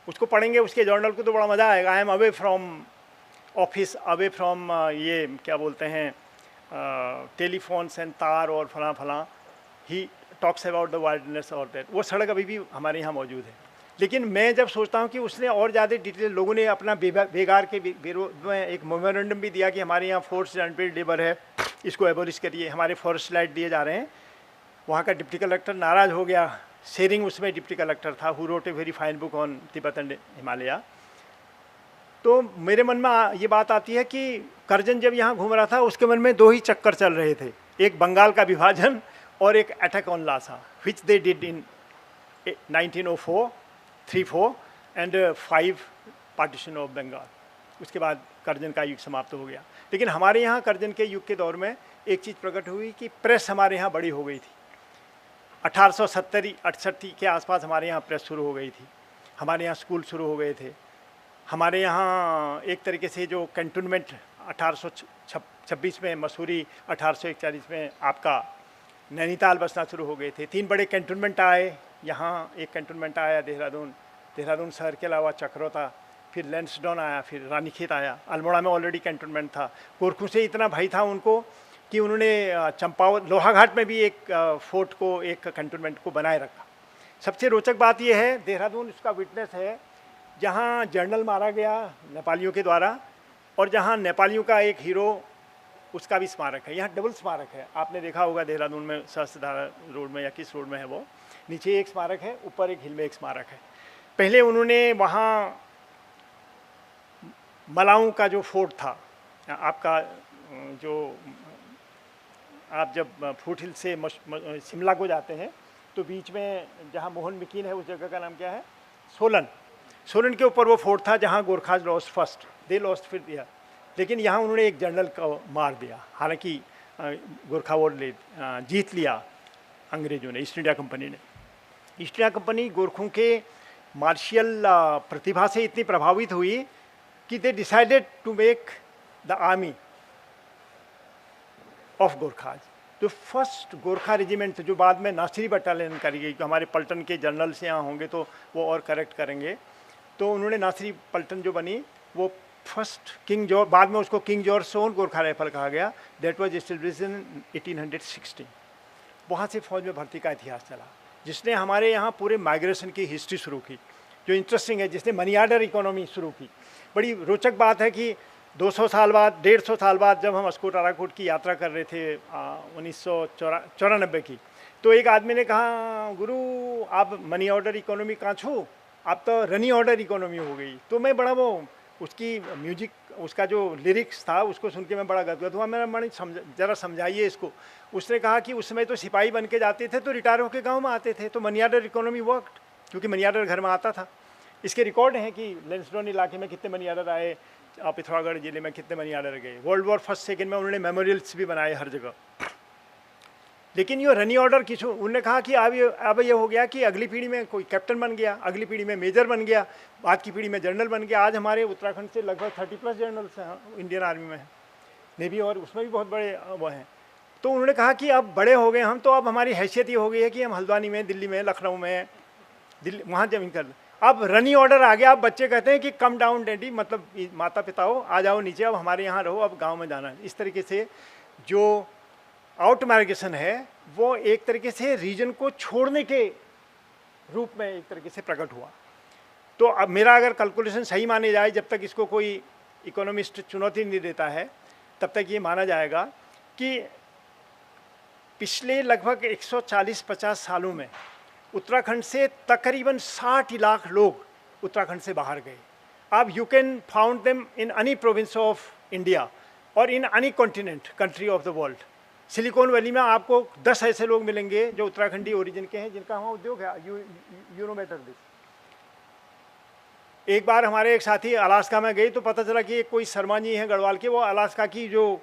उसको पढ़ेंगे, उसके जर्नल को, तो बड़ा मज़ा आएगा। I am away from office, away from ये क्या बोलते हैं, टेलीफोन्स एंड तार और फलां फलां, he talks about the wildness और दैट। वो सड़क अभी भी हमारे यहाँ मौजूद है। लेकिन मैं जब सोचता हूँ कि उसने और ज़्यादा डिटेल, लोगों ने अपना बेगार के विरोध में एक मेमोरेंडम भी दिया कि हमारे यहाँ फोर्स अनपेड लेबर है, इसको एबोलिश करिए, हमारे फॉरेस्ट लाइट दिए जा रहे हैं। वहाँ का डिप्टी कलेक्टर नाराज़ हो गया। शेरिंग उसमें डिप्टी कलेक्टर था, who wrote a very fine book on Tibet and Himalaya. तो मेरे मन में ये बात आती है कि कर्जन जब यहाँ घूम रहा था, उसके मन में 2 ही चक्कर चल रहे थे, एक बंगाल का विभाजन और एक attack on Lhasa, which they did in 1904, 3-4 and 5 partition of Bengal. उसके बाद कर्जन का युग समाप्त हो गया। लेकिन हमारे यहाँ कर्जन के युग के दौर में एक चीज़ प्रकट हुई कि प्रेस हमारे यहाँ बड़ी हो गई थी। 1870-68 के आसपास हमारे यहाँ प्रेस शुरू हो गई थी, हमारे यहाँ स्कूल शुरू हो गए थे। हमारे यहाँ एक तरीके से जो कैंटोनमेंट 1826 में मसूरी, 1841 में आपका नैनीताल बसना शुरू हो गए थे। 3 बड़े कैंटोनमेंट आए, यहाँ एक कैंटोनमेंट आया देहरादून शहर के अलावा चक्रोता, फिर लैंसडाउन आया, फिर रानीखेत आया। अल्मोड़ा में ऑलरेडी कैंटोनमेंट था। गोरखों से इतना भय था उनको कि उन्होंने चंपावत लोहाघाट में भी एक फोर्ट को, एक कैंटोनमेंट को बनाए रखा। सबसे रोचक बात यह है, देहरादून इसका विटनेस है, जहाँ जनरल मारा गया नेपालियों के द्वारा और जहाँ नेपालियों का एक हीरो, उसका भी स्मारक है। यहाँ डबल स्मारक है, आपने देखा होगा देहरादून में सहस्त्रधारा रोड में या किस रोड में है वो, नीचे एक स्मारक है, ऊपर एक हिल में एक स्मारक है। पहले उन्होंने वहाँ मलाऊ का जो फोर्ट था, आपका जो आप जब फूट हिल से शिमला को जाते हैं तो बीच में जहाँ मोहन मिकीन है, उस जगह का नाम क्या है, सोलन के ऊपर वो फोर्ट था जहाँ Gorkhas lost first, they lost फिर दिया, लेकिन यहाँ उन्होंने एक जनरल को मार दिया। हालांकि गोरखा वॉर जीत लिया अंग्रेजों ने, ईस्ट इंडिया कंपनी ने। ईस्ट इंडिया कंपनी गोरखों के मार्शियल प्रतिभा से इतनी प्रभावित हुई कि they decided to make the army of Gorkhas. तो फर्स्ट गोरखा रेजिमेंट, जो बाद में नासिरी बटालियन करी गई, हमारे पलटन के जनरल्स यहाँ होंगे तो वो और करेक्ट करेंगे, तो उन्होंने नासिरी पलटन जो बनी वो फर्स्ट किंग जॉर्ज, बाद में उसको किंग जॉर्ज सोन गोरखा राइफल कहा गया, दैट वाज एस्टेब्लिश्ड इन 1816। वहाँ से फौज में भर्ती का इतिहास चला, जिसने हमारे यहाँ पूरे माइग्रेशन की हिस्ट्री शुरू की, जो इंटरेस्टिंग है, जिसने मनी ऑर्डर इकोनॉमी शुरू की। बड़ी रोचक बात है कि 200 साल बाद, 150 साल बाद जब हम अस्कोट अराकोट की यात्रा कर रहे थे 1994 की, तो एक आदमी ने कहा, गुरु आप मनी ऑर्डर इकोनॉमी कहाँ छू, आप तो रनी ऑर्डर इकोनॉमी हो गई। तो मैं बड़ा वो उसकी म्यूजिक, उसका जो लिरिक्स था उसको सुन के मैं बड़ा गदगद हुआ। मेरा मन ज़रा समझाइए इसको। उसने कहा कि उस समय तो सिपाही बन के जाते थे तो रिटायर होकर गाँव में आते थे, तो मनी ऑर्डर इकोनॉमी वर्कड, क्योंकि मनी ऑर्डर घर में आता था। इसके रिकॉर्ड हैं कि लैंसडाउन इलाके में कितने मनी ऑर्डर आए, पिथौरागढ़ जिले में कितने मनी ऑर्डर गए। वर्ल्ड वॉर फर्स्ट सेकेंड में उन्होंने मेमोरियल्स भी बनाए हर जगह। लेकिन ये रनी ऑर्डर किसी, उन्होंने कहा कि अब ये हो गया कि अगली पीढ़ी में कोई कैप्टन बन गया, अगली पीढ़ी में मेजर बन गया, बाद की पीढ़ी में जनरल बन गया। आज हमारे उत्तराखंड से लगभग 30+ जनरल्स हैं इंडियन आर्मी में, नेवी, और उसमें भी बहुत बड़े वो हैं। तो उन्होंने कहा कि अब बड़े हो गए हम, तो अब हमारी हैसियत ये हो गई है कि हम हल्द्वानी में, दिल्ली में, लखनऊ में, वहाँ जमीन कर, अब रनी ऑर्डर आ गया। अब बच्चे कहते हैं कि कम डाउन डैडी, मतलब माता पिता हो, आ जाओ नीचे, अब हमारे यहाँ रहो, अब गांव में जाना है। इस तरीके से जो आउट माइग्रेशन है वो एक तरीके से रीजन को छोड़ने के रूप में एक तरीके से प्रकट हुआ। तो अब मेरा अगर कैलकुलेशन सही माने जाए, जब तक इसको कोई इकोनॉमिस्ट चुनौती नहीं देता है, तब तक ये माना जाएगा कि पिछले लगभग 140-50 सालों में उत्तराखंड से तकरीबन 60 लाख लोग उत्तराखंड से बाहर गए। अब you can found them in any province of India और in any continent country of the world. Silicon Valley में आपको 10 ऐसे लोग मिलेंगे जो उत्तराखंडी ओरिजिन के हैं, जिनका वहाँ उद्योग है। You know better this. एक बार हमारे एक साथी अलास्का में गए तो पता चला कि कोई शर्मा जी हैं गढ़वाल के, वो अलास्का की जो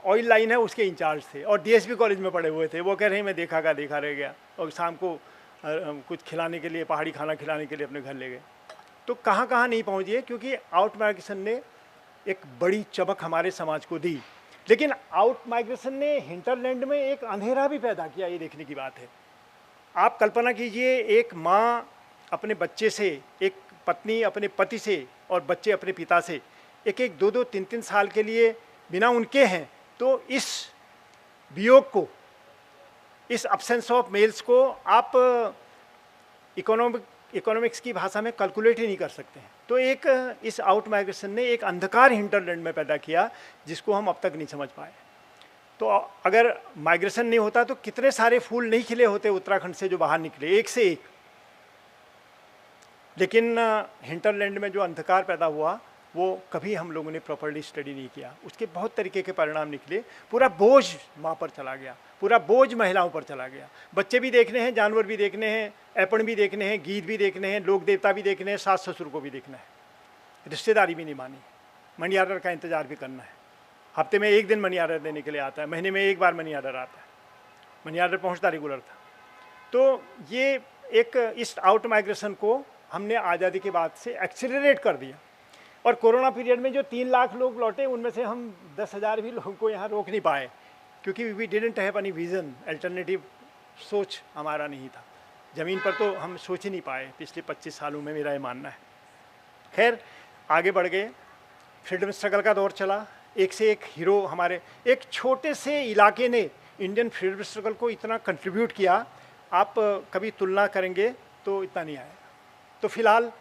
ऑयल लाइन है उसके इंचार्ज थे और डीएसपी कॉलेज में पढ़े हुए थे। वो कह रहे हैं मैं देखा रह गया, और शाम को कुछ खिलाने के लिए, पहाड़ी खाना खिलाने के लिए अपने घर ले गए। तो कहाँ कहाँ नहीं पहुँचे, क्योंकि आउट माइग्रेशन ने एक बड़ी चमक हमारे समाज को दी। लेकिन आउट माइग्रेशन ने हिंटरलैंड में एक अंधेरा भी पैदा किया, ये देखने की बात है। आप कल्पना कीजिए, एक माँ अपने बच्चे से, एक पत्नी अपने पति से और बच्चे अपने पिता से 1-1, 2-2, 3-3 साल के लिए बिना उनके हैं, तो इस वियोग को, इस अब्सेंस ऑफ मेल्स को आप इकोनॉमिक्स की भाषा में कैलकुलेट ही नहीं कर सकते हैं। तो एक इस आउट माइग्रेशन ने एक अंधकार हिंटरलैंड में पैदा किया, जिसको हम अब तक नहीं समझ पाए। तो अगर माइग्रेशन नहीं होता तो कितने सारे फूल नहीं खिले होते उत्तराखंड से जो बाहर निकले, एक से एक। लेकिन हिंटरलैंड में जो अंधकार पैदा हुआ वो कभी हम लोगों ने प्रॉपर्ली स्टडी नहीं किया। उसके बहुत तरीके के परिणाम निकले। पूरा बोझ माँ पर चला गया, पूरा बोझ महिलाओं पर चला गया। बच्चे भी देखने हैं, जानवर भी देखने हैं, ऐपण भी देखने हैं, गीत भी देखने हैं, लोक देवता भी देखने हैं, सास ससुर को भी देखना है, रिश्तेदारी भी नहीं मानी, मनी ऑर्डर का इंतजार भी करना है। हफ्ते में 1 दिन मनी ऑर्डर देने के लिए आता है, महीने में 1 बार मनी ऑर्डर आता है। मनी ऑर्डर पहुँचता रेगुलर था। तो ये एक इस आउट माइग्रेशन को हमने आज़ादी के बाद से एक्सेलरेट कर दिया। और कोरोना पीरियड में जो 3 लाख लोग लौटे, उनमें से हम 10,000 भी लोगों को यहाँ रोक नहीं पाए, क्योंकि we didn't have any vision, alternative सोच हमारा नहीं था। ज़मीन पर तो हम सोच ही नहीं पाए पिछले 25 सालों में, मेरा ये मानना है। खैर आगे बढ़ गए, फ्रीडम स्ट्रगल का दौर चला, एक से एक हीरो हमारे, एक छोटे से इलाके ने इंडियन फ्रीडम स्ट्रगल को इतना कंट्रीब्यूट किया, आप कभी तुलना करेंगे तो इतना नहीं आएगा। तो फिलहाल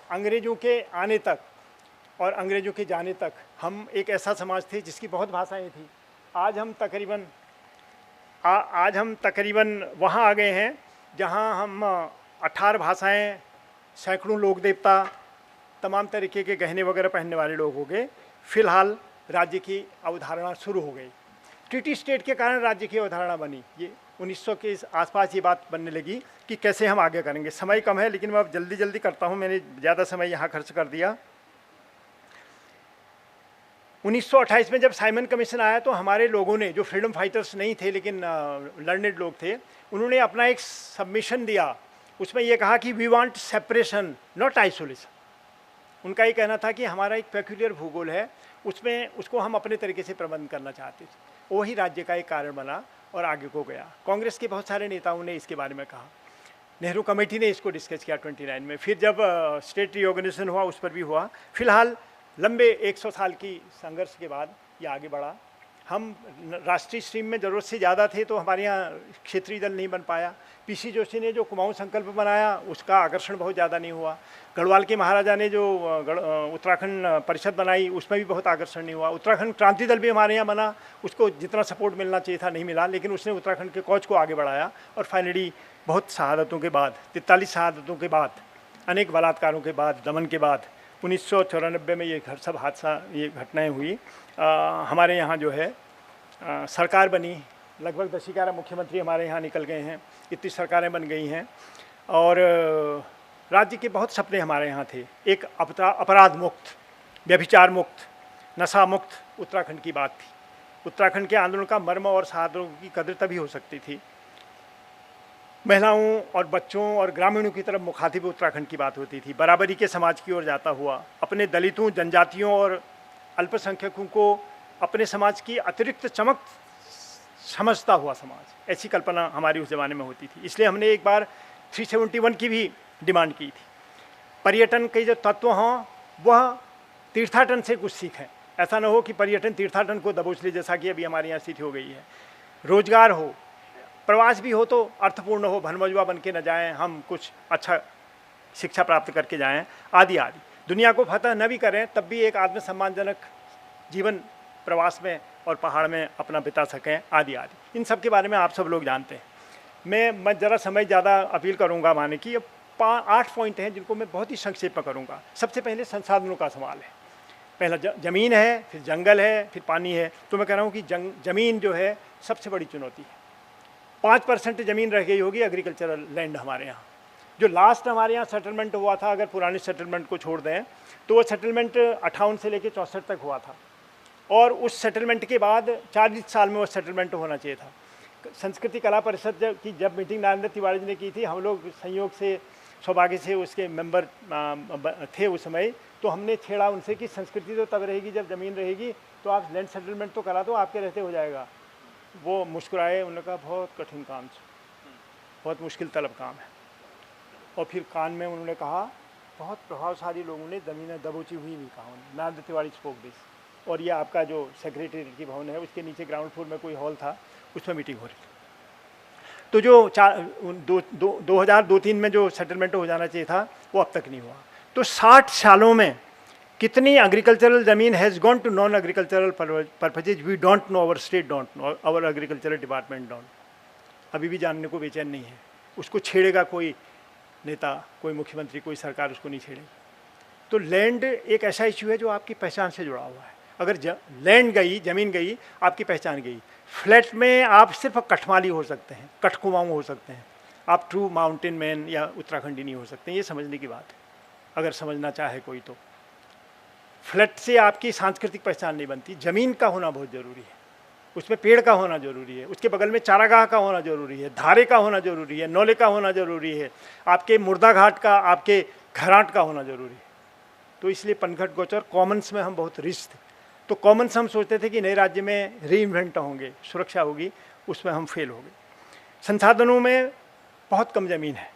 अंग्रेज़ों के आने तक और अंग्रेज़ों के जाने तक हम एक ऐसा समाज थे जिसकी बहुत भाषाएं थी। आज हम तकरीबन वहाँ आ गए हैं जहाँ हम 18 भाषाएं, सैकड़ों लोक देवता, तमाम तरीके के गहने वगैरह पहनने वाले लोग हो गए। फिलहाल राज्य की अवधारणा शुरू हो गई, ट्रीटी स्टेट के कारण राज्य की अवधारणा बनी। ये 1900 के आसपास ये बात बनने लगी कि कैसे हम आगे करेंगे। समय कम है लेकिन मैं अब जल्दी जल्दी करता हूँ, मैंने ज़्यादा समय यहाँ खर्च कर दिया। 1928 में जब साइमन कमीशन आया तो हमारे लोगों ने, जो फ्रीडम फाइटर्स नहीं थे लेकिन लर्नेड लोग थे, उन्होंने अपना एक सबमिशन दिया। उसमें यह कहा कि we want separation not isolation. उनका ये कहना था कि हमारा एक पेक्यूलियर भूगोल है, उसमें उसको हम अपने तरीके से प्रबंध करना चाहते थे। वही राज्य का एक कारण बना और आगे को गया। कांग्रेस के बहुत सारे नेताओं ने इसके बारे में कहा, नेहरू कमेटी ने इसको डिस्कस किया 29 में, फिर जब स्टेट रिऑर्गेनाइजेशन हुआ उस पर भी हुआ। फिलहाल लंबे 100 साल की संघर्ष के बाद ये आगे बढ़ा। हम राष्ट्रीय स्ट्रीम में ज़रूरत से ज़्यादा थे तो हमारे यहाँ क्षेत्रीय दल नहीं बन पाया। पीसी जोशी ने जो कुमाऊं संकल्प बनाया उसका आकर्षण बहुत ज़्यादा नहीं हुआ। गढ़वाल के महाराजा ने जो उत्तराखंड परिषद बनाई उसमें भी बहुत आकर्षण नहीं हुआ। उत्तराखंड क्रांति दल भी हमारे यहाँ बना, उसको जितना सपोर्ट मिलना चाहिए था नहीं मिला, लेकिन उसने उत्तराखंड के कॉज को आगे बढ़ाया। और फाइनली बहुत शहादतों के बाद, 43 शहादतों के बाद, अनेक बलात्कारों के बाद, दमन के बाद 1994 में ये सब हादसा, ये घटनाएं हुई। हमारे यहाँ जो है सरकार बनी, लगभग 10-11 मुख्यमंत्री हमारे यहाँ निकल गए हैं, इतनी सरकारें बन गई हैं। और राज्य के बहुत सपने हमारे यहाँ थे। एक अपराध मुक्त, व्यभिचार मुक्त, नशा मुक्त उत्तराखंड की बात थी। उत्तराखंड के आंदोलन का मर्म और शहादतों की कदर तभी हो सकती थी। महिलाओं और बच्चों और ग्रामीणों की तरफ मुखातिब उत्तराखंड की बात होती थी। बराबरी के समाज की ओर जाता हुआ, अपने दलितों, जनजातियों और अल्पसंख्यकों को अपने समाज की अतिरिक्त चमक समझता हुआ समाज, ऐसी कल्पना हमारी उस ज़माने में होती थी। इसलिए हमने एक बार 371 की भी डिमांड की थी। पर्यटन के जो तत्व हों वह तीर्थाटन से कुछ सीखें। ऐसा ना हो कि पर्यटन तीर्थाटन को दबोच ले, जैसा कि अभी हमारे यहाँ स्थिति हो गई है। रोजगार हो, प्रवास भी हो तो अर्थपूर्ण हो, भनमौजवा बन के न जाएँ, हम कुछ अच्छा शिक्षा प्राप्त करके जाएँ, आदि आदि। दुनिया को फतह न भी करें तब भी एक आत्मसम्मानजनक जीवन प्रवास में और पहाड़ में अपना बिता सकें, आदि आदि। इन सब के बारे में आप सब लोग जानते हैं। मैं ज़रा समय ज़्यादा अपील करूँगा, माने कि 8 पॉइंट हैं जिनको मैं बहुत ही संक्षेप में करूँगा। सबसे पहले संसाधनों का सवाल है। पहला ज़मीन है, फिर जंगल है, फिर पानी है। तो मैं कह रहा हूँ कि ज़मीन जो है सबसे बड़ी चुनौती है। 5% ज़मीन रह गई होगी एग्रीकल्चरल लैंड हमारे यहाँ। जो लास्ट हमारे यहाँ सेटलमेंट हुआ था, अगर पुराने सेटलमेंट को छोड़ दें तो वो सेटलमेंट 58 से लेकर 64 तक हुआ था। और उस सेटलमेंट के बाद 40 साल में वो सेटलमेंट होना चाहिए था। संस्कृति कला परिषद की जब मीटिंग नरेंद्र तिवारी जी ने की थी, हम लोग संयोग से, सौभाग्य से उसके मेंबर थे उस समय, तो हमने छेड़ा उनसे कि संस्कृति तो तब रहेगी जब ज़मीन रहेगी, तो आप लैंड सेटलमेंट तो करा दो, आपके रहते हो जाएगा। वो मुस्कुराए, उन्होंने कहा बहुत कठिन काम है, बहुत मुश्किल तलब काम है। और फिर कान में उन्होंने कहा, बहुत प्रभावशाली लोगों ने ज़मीनें दबोची हुई भी कहा उन्होंने। Narendra Tiwari spoke this. और ये आपका जो सेक्रेटरीट की भवन है उसके नीचे ग्राउंड फ्लोर में कोई हॉल था, उसमें मीटिंग हो रही थी। तो जो 2002-3 में जो सेटलमेंट हो जाना चाहिए था वो अब तक नहीं हुआ। तो 60 सालों में कितनी एग्रीकल्चरल ज़मीन has gone to non agricultural purposes, we don't know, our state don't know, our agricultural department don't. अभी भी जानने को बेचैन नहीं है। उसको छेड़ेगा कोई नेता, कोई मुख्यमंत्री, कोई सरकार उसको नहीं छेड़ेगी। तो लैंड एक ऐसा इश्यू है जो आपकी पहचान से जुड़ा हुआ है। अगर लैंड गई, ज़मीन गई, आपकी पहचान गई। फ्लैट में आप सिर्फ कठमाली हो सकते हैं, कठकुमाऊँ हो सकते हैं, आप ट्रू माउंटेन मैन या उत्तराखंडी नहीं हो सकते। ये समझने की बात है, अगर समझना चाहे कोई तो। फ्लैट से आपकी सांस्कृतिक पहचान नहीं बनती। ज़मीन का होना बहुत ज़रूरी है, उसमें पेड़ का होना ज़रूरी है, उसके बगल में चारागाह का होना ज़रूरी है, धारे का होना ज़रूरी है, नौले का होना ज़रूरी है, आपके मुर्दा घाट का, आपके घराट का होना ज़रूरी है। तो इसलिए पनघट गोचर कॉमन्स में हम बहुत रिच थे। तो कॉमन्स हम सोचते थे कि नए राज्य में रीइन्वेंट होंगे, सुरक्षा होगी, उसमें हम फेल हो गए। संसाधनों में बहुत कम ज़मीन है।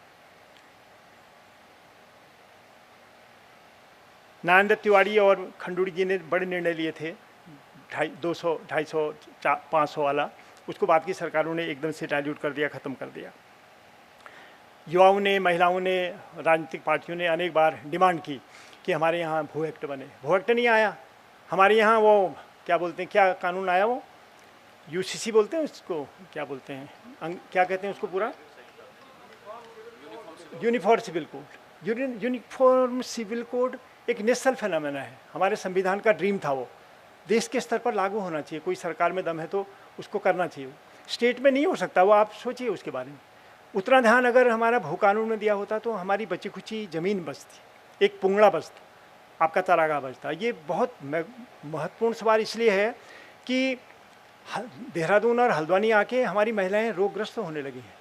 नारायण दत्त तिवारी और खंडूड़ी जी ने बड़े निर्णय लिए थे 200, 250, 500 वाला, उसको बाद की सरकारों ने एकदम से डाइल्यूट कर दिया, ख़त्म कर दिया। युवाओं ने, महिलाओं ने, राजनीतिक पार्टियों ने अनेक बार डिमांड की कि हमारे यहाँ भू एक्ट बने। भू एक्ट नहीं आया हमारे यहाँ। वो क्या बोलते हैं, क्या कानून आया, वो यूसीसी बोलते हैं उसको, क्या बोलते हैं, क्या कहते हैं उसको पूरा, uniform civil code. Uniform civil code एक नेशनल फेनोमेना है, हमारे संविधान का ड्रीम था। वो देश के स्तर पर लागू होना चाहिए। कोई सरकार में दम है तो उसको करना चाहिए। स्टेट में नहीं हो सकता वो, आप सोचिए उसके बारे में। उतना ध्यान अगर हमारा भू कानून में दिया होता तो हमारी बची खुची ज़मीन बचती, एक पुंगड़ा बचता, आपका चारागाह बचता। ये बहुत महत्वपूर्ण सवाल इसलिए है कि देहरादून और हल्द्वानी आके हमारी महिलाएं रोगग्रस्त होने लगी हैं।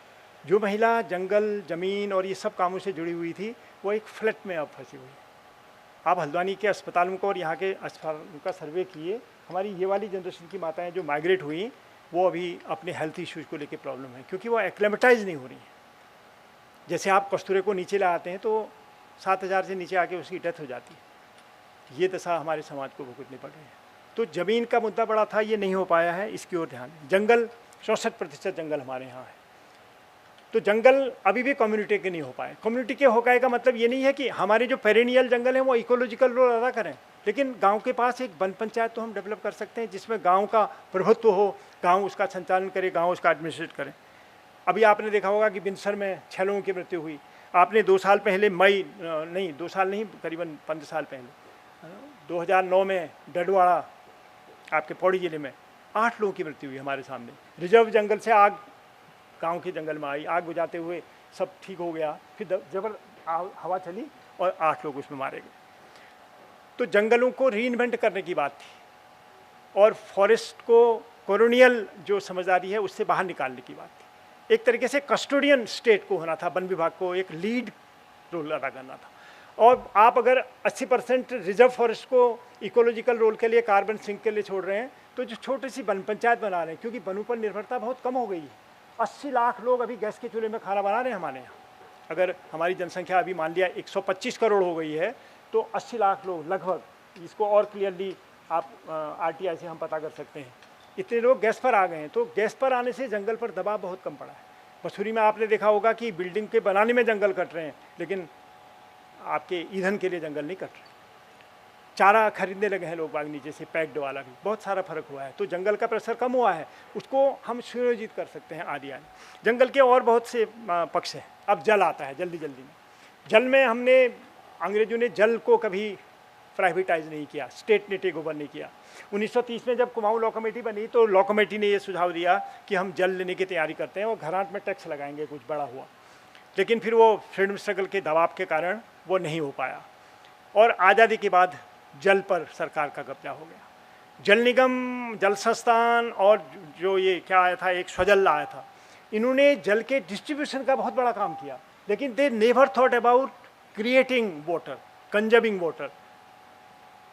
जो महिला जंगल, ज़मीन और ये सब कामों से जुड़ी हुई थी, वो एक फ्लैट में अब फंसी हुई है। आप हल्द्वानी के अस्पतालों को और यहाँ के अस्पतालों का सर्वे किए, हमारी ये वाली जनरेशन की माताएं जो माइग्रेट हुई, वो अभी अपने हेल्थ इश्यूज़ को लेके प्रॉब्लम है, क्योंकि वो एक्लेमेटाइज नहीं हो रही हैं। जैसे आप कस्तूरे को नीचे लाते हैं तो 7,000 से नीचे आके उसकी डेथ हो जाती है। ये दशा हमारे समाज को भुगतनी पड़ रही है। तो ज़मीन का मुद्दा बड़ा था, ये नहीं हो पाया है, इसकी ओर ध्यान। जंगल 64% जंगल हमारे यहाँ है, तो जंगल अभी भी कम्युनिटी के नहीं हो पाए। कम्युनिटी के हो पाए का मतलब ये नहीं है कि हमारे जो पेरेनियल जंगल हैं वो इकोलॉजिकल रोल अदा करें, लेकिन गांव के पास एक वन पंचायत तो हम डेवलप कर सकते हैं जिसमें गांव का प्रभुत्व हो, गांव उसका संचालन करे, गांव उसका एडमिनिस्ट्रेट करे। अभी आपने देखा होगा कि बिनसर में 6 लोगों की मृत्यु हुई। आपने 2 साल पहले दो साल नहीं, करीबन 15 साल पहले 2009 में डडवाड़ा आपके पौड़ी जिले में 8 लोगों की मृत्यु हुई हमारे सामने। रिजर्व जंगल से आग गांव के जंगल में आई, आग बुझाते हुए सब ठीक हो गया, फिर जबर हवा चली और 8 लोग उसमें मारे गए। तो जंगलों को रीइन्वेंट करने की बात थी और फॉरेस्ट को कॉलोनियल जो समझदारी है उससे बाहर निकालने की बात थी। एक तरीके से कस्टोडियन स्टेट को होना था, वन विभाग को एक लीड रोल अदा करना था। और आप अगर 80% रिजर्व फॉरेस्ट को इकोलॉजिकल रोल के लिए, कार्बन सिंक के लिए छोड़ रहे हैं, तो जो छोटी सी वन पंचायत बना रहे हैं, क्योंकि वनों पर निर्भरता बहुत कम हो गई है। 80 लाख लोग अभी गैस के चूल्हे में खाना बना रहे हैं हमारे यहाँ। अगर हमारी जनसंख्या अभी मान लिया 125 करोड़ हो गई है, तो 80 लाख लोग लगभग, इसको और क्लियरली आप RTI से हम पता कर सकते हैं, इतने लोग गैस पर आ गए हैं। तो गैस पर आने से जंगल पर दबाव बहुत कम पड़ा है। मसूरी में आपने देखा होगा कि बिल्डिंग के बनाने में जंगल कट रहे हैं, लेकिन आपके ईंधन के लिए जंगल नहीं कट रहे। चारा खरीदने लगे हैं लोग बाग नीचे से, पैक्ड वाला भी, बहुत सारा फर्क हुआ है। तो जंगल का प्रेशर कम हुआ है, उसको हम सुनियोजित कर सकते हैं आदि आदि। जंगल के और बहुत से पक्ष हैं। अब जल आता है जल्दी जल्दी में। जल में हमने, अंग्रेजों ने जल को कभी प्राइवेटाइज नहीं किया, स्टेट ने टेक ओवर नहीं किया। 1930 में जब कुमाऊं लॉ कमेटी बनी तो लॉ कमेटी ने ये सुझाव दिया कि हम जल लेने की तैयारी करते हैं और घराट में टैक्स लगाएंगे, कुछ बड़ा हुआ। लेकिन फिर वो फ्रीडम स्ट्रगल के दबाव के कारण वो नहीं हो पाया और आज़ादी के बाद जल पर सरकार का कब्जा हो गया। जल निगम, जल संस्थान और जो ये क्या आया था, एक स्वजल आया था, इन्होंने जल के डिस्ट्रीब्यूशन का बहुत बड़ा काम किया, लेकिन they never thought about creating water, conserving water.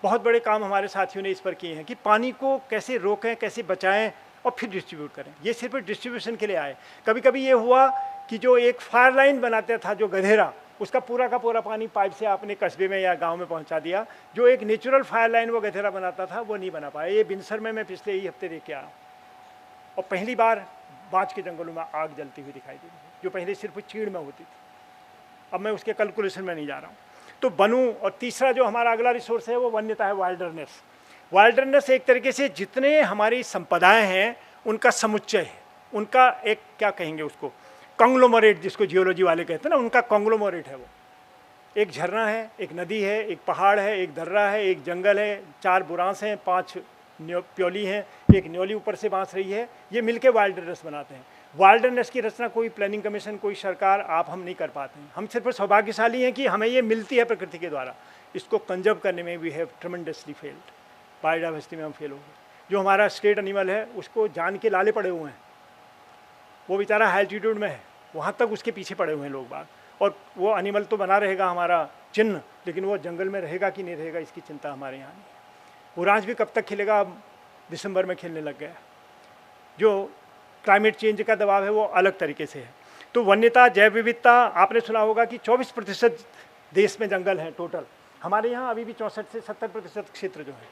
बहुत बड़े काम हमारे साथियों ने इस पर किए हैं कि पानी को कैसे रोकें, कैसे बचाएं और फिर डिस्ट्रीब्यूट करें। ये सिर्फ डिस्ट्रीब्यूशन के लिए आए। कभी कभी ये हुआ कि जो एक फायर लाइन बनाता था, जो गधेरा, उसका पूरा का पूरा पानी पाइप से आपने कस्बे में या गांव में पहुंचा दिया। जो एक नेचुरल फायर लाइन वो गधेरा बनाता था, वो नहीं बना पाया। ये बिनसर में मैं पिछले ही हफ्ते देख के आया और पहली बार बाँच के जंगलों में आग जलती हुई दिखाई दी, जो पहले सिर्फ चीड़ में होती थी। अब मैं उसके कैलकुलेशन में नहीं जा रहा हूँ। तो वनों, और तीसरा जो हमारा अगला रिसोर्स है वो वन्यता है, वाइल्डरनेस। वाइल्डरनेस एक तरीके से जितने हमारी संपदाएं हैं उनका समुच्चय है, उनका एक क्या कहेंगे उसको, कॉन्ग्लोमरेट, जिसको जियोलॉजी वाले कहते हैं ना, उनका कॉन्ग्लोमरेट है वो। एक झरना है, एक नदी है, एक पहाड़ है, एक दर्रा है, एक जंगल है, 4 बुरांस हैं, 5 प्योली हैं, एक न्योली ऊपर से बांस रही है। ये मिलके वाइल्डरनेस बनाते हैं। वाइल्डरनेस की रचना कोई प्लानिंग कमीशन, कोई सरकार, आप हम नहीं कर पाते हैं। हम सिर्फ सौभाग्यशाली हैं कि हमें ये मिलती है प्रकृति के द्वारा। इसको कंजर्व करने में we have tremendously failed. Biodiversity में हम फेल हो गए। जो हमारा स्टेट एनिमल है उसको जान के लाले पड़े हुए हैं, वो बेचारा हाई एल्टीट्यूड में है, वहाँ तक उसके पीछे पड़े हुए हैं लोग बाग, और वो एनिमल तो बना रहेगा हमारा चिन्ह, लेकिन वो जंगल में रहेगा कि नहीं रहेगा इसकी चिंता हमारे यहाँ नहीं है। ओरांज भी कब तक खिलेगा, अब दिसंबर में खिलने लग गया। जो क्लाइमेट चेंज का दबाव है वो अलग तरीके से है। तो वन्यता, जैव विविधता, आपने सुना होगा कि 24% देश में जंगल है टोटल। हमारे यहाँ अभी भी 64 से 70% क्षेत्र जो है।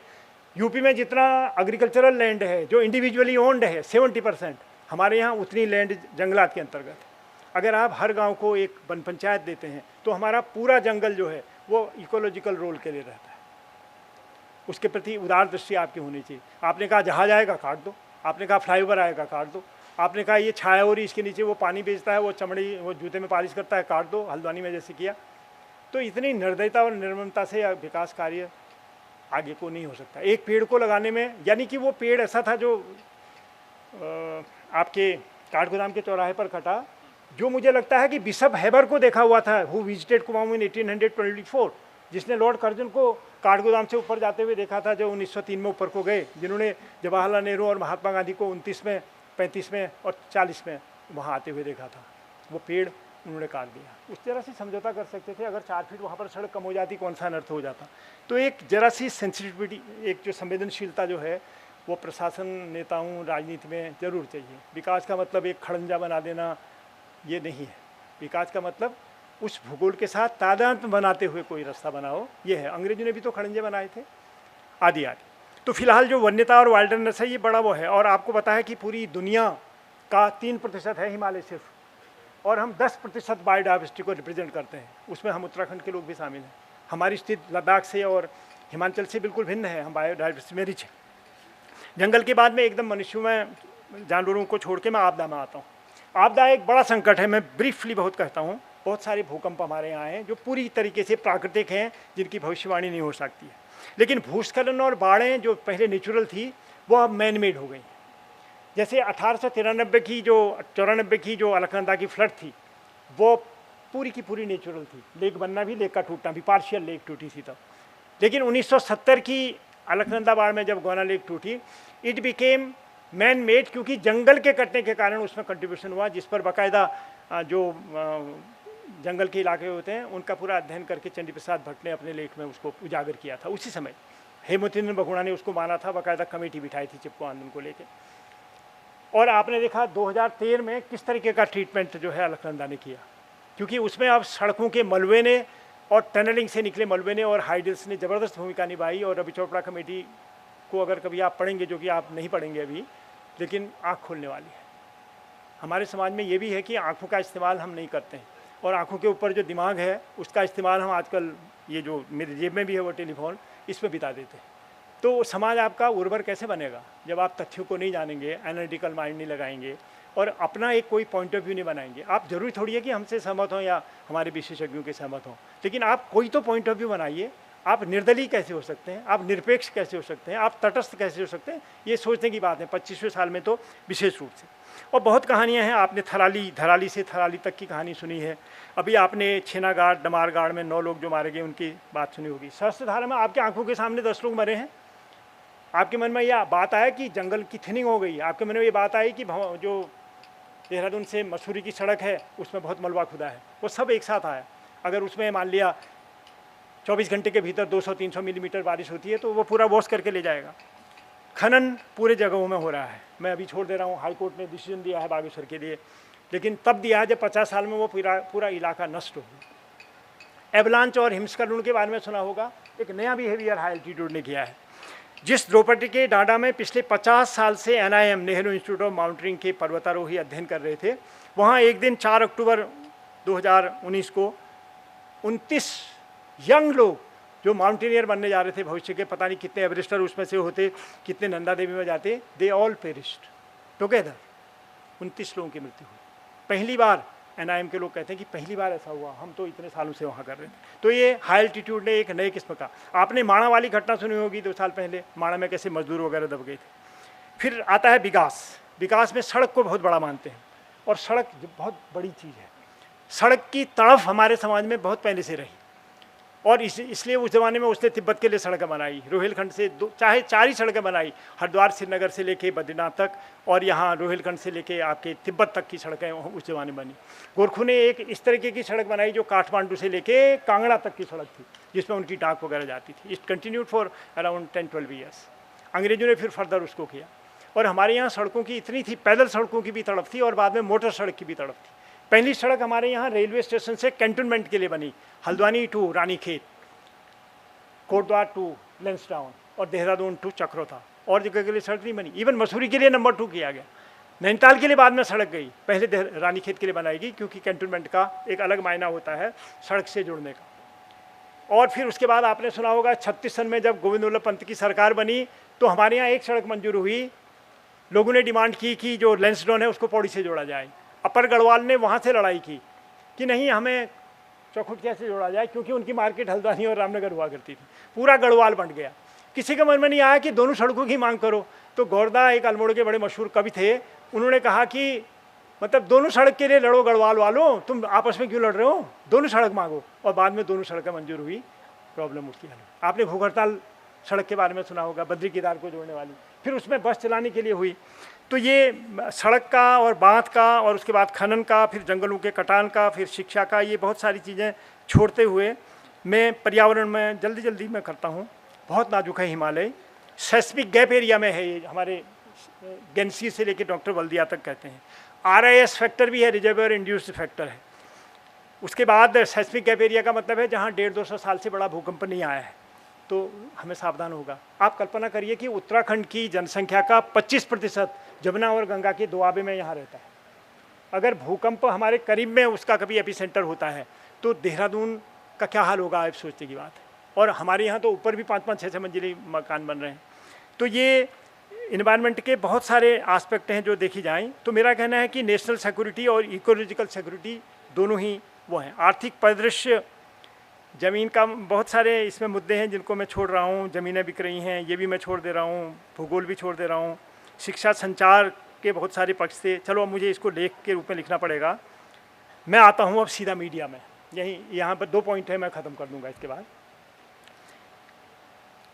यूपी में जितना एग्रीकल्चरल लैंड है जो इंडिविजुअली ओन्ड है 70%, हमारे यहाँ उतनी लैंड जंगलात के अंतर्गत है। अगर आप हर गांव को एक वन पंचायत देते हैं तो हमारा पूरा जंगल जो है वो इकोलॉजिकल रोल के लिए रहता है। उसके प्रति उदार दृष्टि आपकी होनी चाहिए। आपने कहा जहाज आएगा काट दो, आपने कहा फ्लाईओवर आएगा काट दो, आपने कहा ये छाया हो रही इसके नीचे वो पानी बेचता है, वो चमड़ी वो जूते में पालिश करता है, काट दो, हल्द्वानी में जैसे किया। तो इतनी निर्दयता और निर्ममता से विकास कार्य आगे को नहीं हो सकता। एक पेड़ को लगाने में, यानी कि वो पेड़ ऐसा था जो आपके काठगोदाम के चौराहे पर कटा, जो मुझे लगता है कि बिशप हैबर को देखा हुआ था, हु विजिटेड कुमाऊं इन 1824, जिसने लॉर्ड कर्जन को काठगोदाम से ऊपर जाते हुए देखा था, जो 1903 में ऊपर को गए, जिन्होंने जवाहरलाल नेहरू और महात्मा गांधी को 29 में, 35 में और 40 में वहाँ आते हुए देखा था। वो पेड़ उन्होंने काट दिया। उस तरह से समझौता कर सकते थे। अगर 4 फीट वहाँ पर सड़क कम हो जाती कौन सा अनर्थ हो जाता। तो एक जरा सी सेंसिटिविटी, एक जो संवेदनशीलता जो है वो प्रशासन, नेताओं, राजनीति में जरूर चाहिए। विकास का मतलब एक खड़ंजा बना देना ये नहीं है। विकास का मतलब उस भूगोल के साथ तादात्म्य बनाते हुए कोई रास्ता बनाओ, ये है। अंग्रेजों ने भी तो खड़ंजे बनाए थे, आदि आदि। तो फिलहाल जो वन्यता और वाइल्डनेस है ये बड़ा वो है। और आपको पता है कि पूरी दुनिया का 3% है हिमालय सिर्फ, और हम 10% बायोडाइवर्सिटी को रिप्रेजेंट करते हैं। उसमें हम उत्तराखंड के लोग भी शामिल हैं। हमारी स्थिति लद्दाख से और हिमाचल से बिल्कुल भिन्न है। हम बायोडाइवर्सिटी में रिच है। जंगल के बाद में एकदम मनुष्यों में, जानवरों को छोड़ के मैं आपदा में आता हूँ। आपदा एक बड़ा संकट है। मैं ब्रीफली बहुत कहता हूँ। बहुत सारे भूकंप हमारे यहाँ हैं जो पूरी तरीके से प्राकृतिक हैं, जिनकी भविष्यवाणी नहीं हो सकती है। लेकिन भूस्खलन और बाढ़ें जो पहले नेचुरल थी वो अब मैन मेड हो गई। जैसे 1893 की जो 94 की जो अलकनंदा की फ्लड थी वो पूरी की पूरी नेचुरल थी। लेक बनना भी, लेक का टूटना भी, पार्शियल लेक टूटी थी तब। लेकिन 1970 की अलकनंदा बाढ़ में जब गोना लेक टूटी, इट बिकेम मैन मेड, क्योंकि जंगल के कटने के कारण उसमें कंट्रीब्यूशन हुआ, जिस पर बाकायदा जो जंगल के इलाके होते हैं उनका पूरा अध्ययन करके चंडी प्रसाद भट्ट ने अपने लेख में उसको उजागर किया था। उसी समय हेमचंद्र बघुणा ने उसको माना था, बाकायदा कमेटी बिठाई थी चिपको आंदोलन को लेकर। और आपने देखा 2013 में किस तरीके का ट्रीटमेंट जो है अलकनंदा ने किया, क्योंकि उसमें अब सड़कों के मलबे ने और टनलिंग से निकले मलबे ने और हाइडल्स ने ज़बरदस्त भूमिका निभाई। और रवि चोपड़ा कमेटी को अगर कभी आप पढ़ेंगे, जो कि आप नहीं पढ़ेंगे अभी, लेकिन आँख खोलने वाली है। हमारे समाज में ये भी है कि आँखों का इस्तेमाल हम नहीं करते हैं, और आँखों के ऊपर जो दिमाग है उसका इस्तेमाल हम आजकल, ये जो मेरे जेब में भी है वो टेलीफोन, इसमें बिता देते हैं। तो समाज आपका उर्वर कैसे बनेगा जब आप तथ्यों को नहीं जानेंगे, एनालिटिकल माइंड नहीं लगाएंगे और अपना एक कोई पॉइंट ऑफ व्यू नहीं बनाएंगे। आप जरूरी थोड़ी है कि हमसे सहमत हों या हमारे विशेषज्ञों के सहमत हों, लेकिन आप कोई तो पॉइंट ऑफ व्यू बनाइए। आप निर्दलीय कैसे हो सकते हैं, आप निरपेक्ष कैसे हो सकते हैं, आप तटस्थ कैसे हो सकते हैं, ये सोचने की बात है 25वें साल में तो विशेष रूप से। और बहुत कहानियाँ हैं। आपने धराली से थराली तक की कहानी सुनी है। अभी आपने छेनागाड़, डमारगाड़ में 9 लोग जो मारे गए उनकी बात सुनी होगी। सहस्त्रधारा में आपके आंखों के सामने 10 लोग मरे हैं। आपके मन में यह बात आया कि जंगल की थिनिंग हो गई, आपके मन में ये बात आई कि जो देहरादून से मसूरी की सड़क है उसमें बहुत मलबा खुदा है, वो सब एक साथ आया। अगर उसमें मान लिया 24 घंटे के भीतर 200-300 मिलीमीटर बारिश होती है तो वो पूरा वॉश करके ले जाएगा। खनन पूरे जगहों में हो रहा है। मैं अभी छोड़ दे रहा हूँ, हाई कोर्ट ने डिसीजन दिया है बागेश्वर के लिए, लेकिन तब दिया है जब 50 साल में वो पूरा इलाका नष्ट हो गया। एवलांच और हिमस्खलन के बारे में सुना होगा। एक नया बिहेवियर हाई एल्टीट्यूड ने किया है। जिस द्रौपदी के डांडा में पिछले 50 साल से NIM, Nehru institute of mountaineering के पर्वतारोही अध्ययन कर रहे थे, वहाँ एक दिन 4 अक्टूबर 2019 को 29 यंग लोग जो माउंटेनियर बनने जा रहे थे भविष्य के, पता नहीं कितने एवरेस्टर उसमें से होते, कितने नंदा देवी में जाते, दे ऑल पेरिस्ड टुगेदर। 29 लोगों की मृत्यु हुई। पहली बार NIM के लोग कहते हैं कि पहली बार ऐसा हुआ, हम तो इतने सालों से वहाँ कर रहे थे। तो ये हाई एल्टीट्यूड ने एक नए किस्म का, आपने माणा वाली घटना सुनी होगी 2 साल पहले, माणा में कैसे मजदूर वगैरह दब गए थे। फिर आता है विकास। विकास में सड़क को बहुत बड़ा मानते हैं, और सड़क बहुत बड़ी चीज़ है। सड़क की तड़फ हमारे समाज में बहुत पहले से रही। और इसलिए उस ज़माने में उसने तिब्बत के लिए सड़कें बनाई, रोहिलखंड से चाहे 4 ही सड़कें बनाई, हरिद्वार श्रीनगर से लेके बद्रीनाथ तक, और यहाँ रोहिलखंड से लेके आपके तिब्बत तक की सड़कें उस ज़माने बनी। गोरखू ने एक इस तरीके की सड़क बनाई जो काठमांडू से लेके कांगड़ा तक की सड़क थी, जिसमें उनकी डाक वगैरह जाती थी। It continued for around 10-12 years. अंग्रेजों ने फिर फर्दर उसको किया, और हमारे यहाँ सड़कों की इतनी थी, पैदल सड़कों की भी तड़प थी और बाद में मोटर सड़क की भी तड़प थी। पहली सड़क हमारे यहाँ रेलवे स्टेशन से कैंटोनमेंट के लिए बनी, Haldwani to Ranikhet, Kotdwar to Lansdowne और देहरादून टू चक्रोथा, और जगह के लिए सड़क नहीं बनी। इवन मसूरी के लिए नंबर 2 किया गया। नैनीताल के लिए बाद में सड़क गई, पहले रानीखेत के लिए बनाएगी, क्योंकि कैंटोनमेंट का एक अलग मायना होता है सड़क से जुड़ने का। और फिर उसके बाद आपने सुना होगा 36 सन में जब गोविंद वल्लभ पंत की सरकार बनी तो हमारे यहाँ एक सड़क मंजूर हुई। लोगों ने डिमांड की कि जो लेंसडाउन है उसको पौड़ी से जोड़ा जाए। अपर गढ़वाल ने वहाँ से लड़ाई की कि नहीं, हमें चौखुटिया से जोड़ा जाए, क्योंकि उनकी मार्केट हल्द्वानी और रामनगर हुआ करती थी। पूरा गढ़वाल बंट गया। किसी के मन में नहीं आया कि दोनों सड़कों की मांग करो। तो गौरदा, एक अल्मोड़े के बड़े मशहूर कवि थे, उन्होंने कहा कि मतलब दोनों सड़क के लिए लड़ो गढ़वाल वालों, तुम आपस में क्यों लड़ रहे हो, दोनों सड़क मांगो। और बाद में दोनों सड़कें मंजूर हुई, प्रॉब्लम उसकी हल। आपने भूख हड़ताल सड़क के बारे में सुना होगा, बद्री केदार को जोड़ने वाली, फिर उसमें बस चलाने के लिए हुई। तो ये सड़क का और बांध का, और उसके बाद खनन का, फिर जंगलों के कटान का, फिर शिक्षा का, ये बहुत सारी चीज़ें छोड़ते हुए मैं पर्यावरण में जल्दी मैं करता हूँ। बहुत नाजुक है हिमालय, सेस्मिक गैप एरिया में है ये, हमारे गेंसी से लेकर डॉक्टर बल्दिया तक कहते हैं। RIS फैक्टर भी है, रिजर्वायर इंड्यूस्ड फैक्टर है। उसके बाद सेस्मिक गैप एरिया का मतलब है जहाँ 150-200 साल से बड़ा भूकंप नहीं आया है, तो हमें सावधान होगा। आप कल्पना करिए कि उत्तराखंड की जनसंख्या का 25% जमुना और गंगा के दोआबे में यहाँ रहता है। अगर भूकंप हमारे करीब में उसका कभी एपिसेंटर होता है तो देहरादून का क्या हाल होगा, आप सोचने की बात है। और हमारे यहाँ तो ऊपर भी 5-5, 6-6 मंजिले मकान बन रहे हैं। तो ये इन्वायरमेंट के बहुत सारे एस्पेक्ट हैं जो देखी जाएँ। तो मेरा कहना है कि नेशनल सिक्योरिटी और इकोलॉजिकल सिक्योरिटी दोनों ही वो हैं। आर्थिक परिदृश्य, ज़मीन का बहुत सारे इसमें मुद्दे हैं जिनको मैं छोड़ रहा हूँ। ज़मीनें बिक रही हैं, ये भी मैं छोड़ दे रहा हूँ, भूगोल भी छोड़ दे रहा हूँ। शिक्षा संचार के बहुत सारे पक्ष थे, चलो अब मुझे इसको लेख के रूप में लिखना पड़ेगा। मैं आता हूँ अब सीधा मीडिया में। यहाँ पर 2 पॉइंट है, मैं ख़त्म कर दूँगा इसके बाद।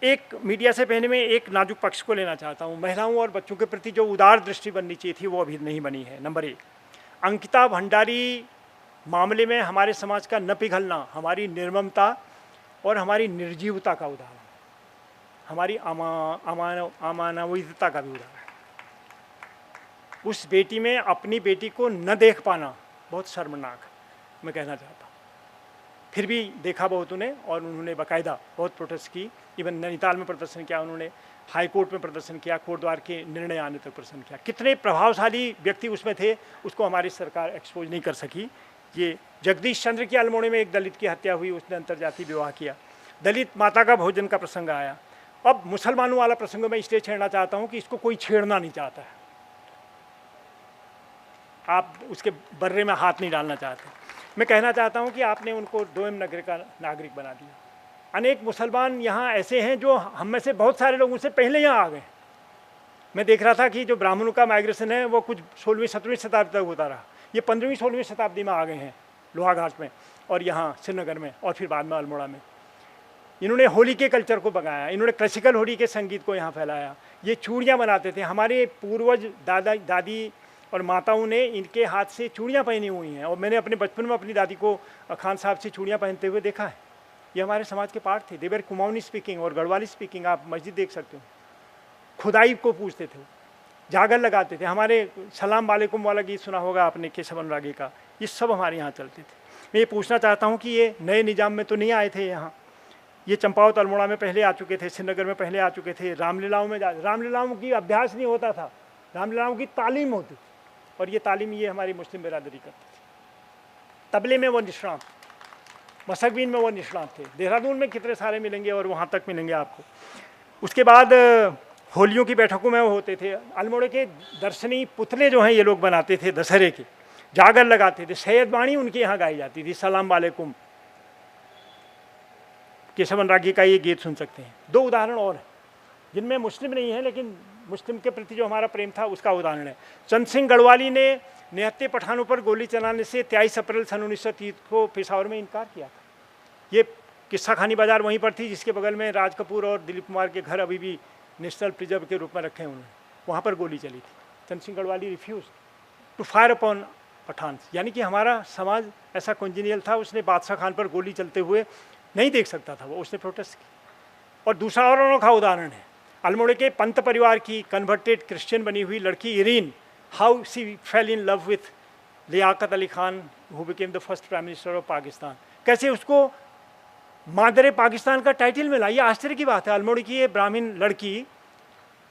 एक मीडिया से पहले मैं एक नाजुक पक्ष को लेना चाहता हूँ। महिलाओं और बच्चों के प्रति जो उदार दृष्टि बननी चाहिए थी वो अभी नहीं बनी है। नंबर 1, अंकिता भंडारी मामले में हमारे समाज का न पिघलना हमारी निर्ममता और हमारी निर्जीवता का उदाहरण, हमारी अमानवीयता का भी उदाहरण है। उस बेटी में अपनी बेटी को न देख पाना बहुत शर्मनाक है, मैं कहना चाहता हूँ। फिर भी देखा बहुत उन्हें, और उन्होंने बाकायदा बहुत प्रोटेस्ट की। इवन नैनीताल में प्रदर्शन किया उन्होंने, हाई कोर्ट में प्रदर्शन किया, कोटद्वार के निर्णय आने तक प्रदर्शन किया। कितने प्रभावशाली व्यक्ति उसमें थे उसको हमारी सरकार एक्सपोज नहीं कर सकी। ये जगदीश चंद्र की अल्मोड़े में एक दलित की हत्या हुई, उसने अंतर्जातीय विवाह किया। दलित माता का भोजन का प्रसंग आया। अब मुसलमानों वाला प्रसंग मैं इसलिए छेड़ना चाहता हूँ कि इसको कोई छेड़ना नहीं चाहता है, आप उसके बर्रे में हाथ नहीं डालना चाहते। मैं कहना चाहता हूँ कि आपने उनको डोम नगर का नागरिक बना दिया। अनेक मुसलमान यहाँ ऐसे हैं जो हम में से बहुत सारे लोग उनसे पहले यहाँ आ गए। मैं देख रहा था कि जो ब्राह्मणों का माइग्रेशन है वो कुछ 16वीं-17वीं शताब्दी तक होता रहा। ये 15वीं-16वीं शताब्दी में आ गए हैं लोहाघाट में, और यहाँ श्रीनगर में, और फिर बाद में अल्मोड़ा में। इन्होंने होली के कल्चर को बनाया, इन्होंने क्लासिकल होली के संगीत को यहाँ फैलाया। ये चूड़ियाँ बनाते थे, हमारे पूर्वज दादी और माताओं ने इनके हाथ से चूड़ियाँ पहनी हुई हैं, और मैंने अपने बचपन में अपनी दादी को खान साहब से चूड़ियाँ पहनते हुए देखा है। ये हमारे समाज के पार्ट थे। देवर कुमाऊनी स्पीकिंग और गढ़वाली स्पीकिंग, आप मस्जिद देख सकते हो। खुदाई को पूछते थे, जागर लगाते थे। हमारे सलाम वालेकुम वाला गीत सुना होगा आपने, केशव अनुरागी का, ये सब हमारे यहाँ चलते थे। मैं ये पूछना चाहता हूँ कि ये नए निजाम में तो नहीं आए थे यहाँ, ये चंपावत अल्मोड़ा में पहले आ चुके थे, श्रीनगर में पहले आ चुके थे। रामलीलाओं में रामलीलाओं की अभ्यास नहीं होता था, रामलीलाओं की तालीम होती थी, और ये तालीम ये हमारी मुस्लिम बिरादरी करती थी। तबले में वो निष्णात, मसकबीन में वो निष्णात थे। देहरादून में कितने सारे मिलेंगे, और वहाँ तक मिलेंगे आपको। उसके बाद होलियों की बैठकों में वो होते थे। अल्मोड़े के दर्शनी पुतले जो हैं ये लोग बनाते थे, दशहरे के जागर लगाते थे। सैयद बाणी उनके यहाँ गाई जाती थी, सलाम वालेकुम। केशव अनुरागी का ये गीत सुन सकते हैं। 2 उदाहरण और हैं जिनमें मुस्लिम नहीं है, लेकिन मुस्लिम के प्रति जो हमारा प्रेम था उसका उदाहरण है। चंद सिंह गढ़वाली ने निहत्थे पठानों पर गोली चलाने से 23 अप्रैल सन 1930 को पेशावर में इनकार किया था। ये किस्सा खानी बाज़ार वहीं पर थी, जिसके बगल में राज कपूर और दिलीप कुमार के घर अभी भी नेशनल प्रिजर्व के रूप में रखे हैं उन्होंने, वहाँ पर गोली चली थी। Chand Singh Garhwali refuse to fire upon Pathans, यानी कि हमारा समाज ऐसा कॉन्जीनियल था, उसने बादशाह खान पर गोली चलते हुए नहीं देख सकता था, वो उसने प्रोटेस्ट की। और दूसरा और अनोखा उदाहरण है अल्मोड़े के पंत परिवार की कन्वर्टेड क्रिश्चियन बनी हुई लड़की Irene, how she fell in love with Liaquat Ali Khan who became the first prime minister of Pakistan. कैसे उसको मादरे पाकिस्तान का टाइटल मिला, ये आश्चर्य की बात है। अल्मोड़े की ये ब्राह्मण लड़की,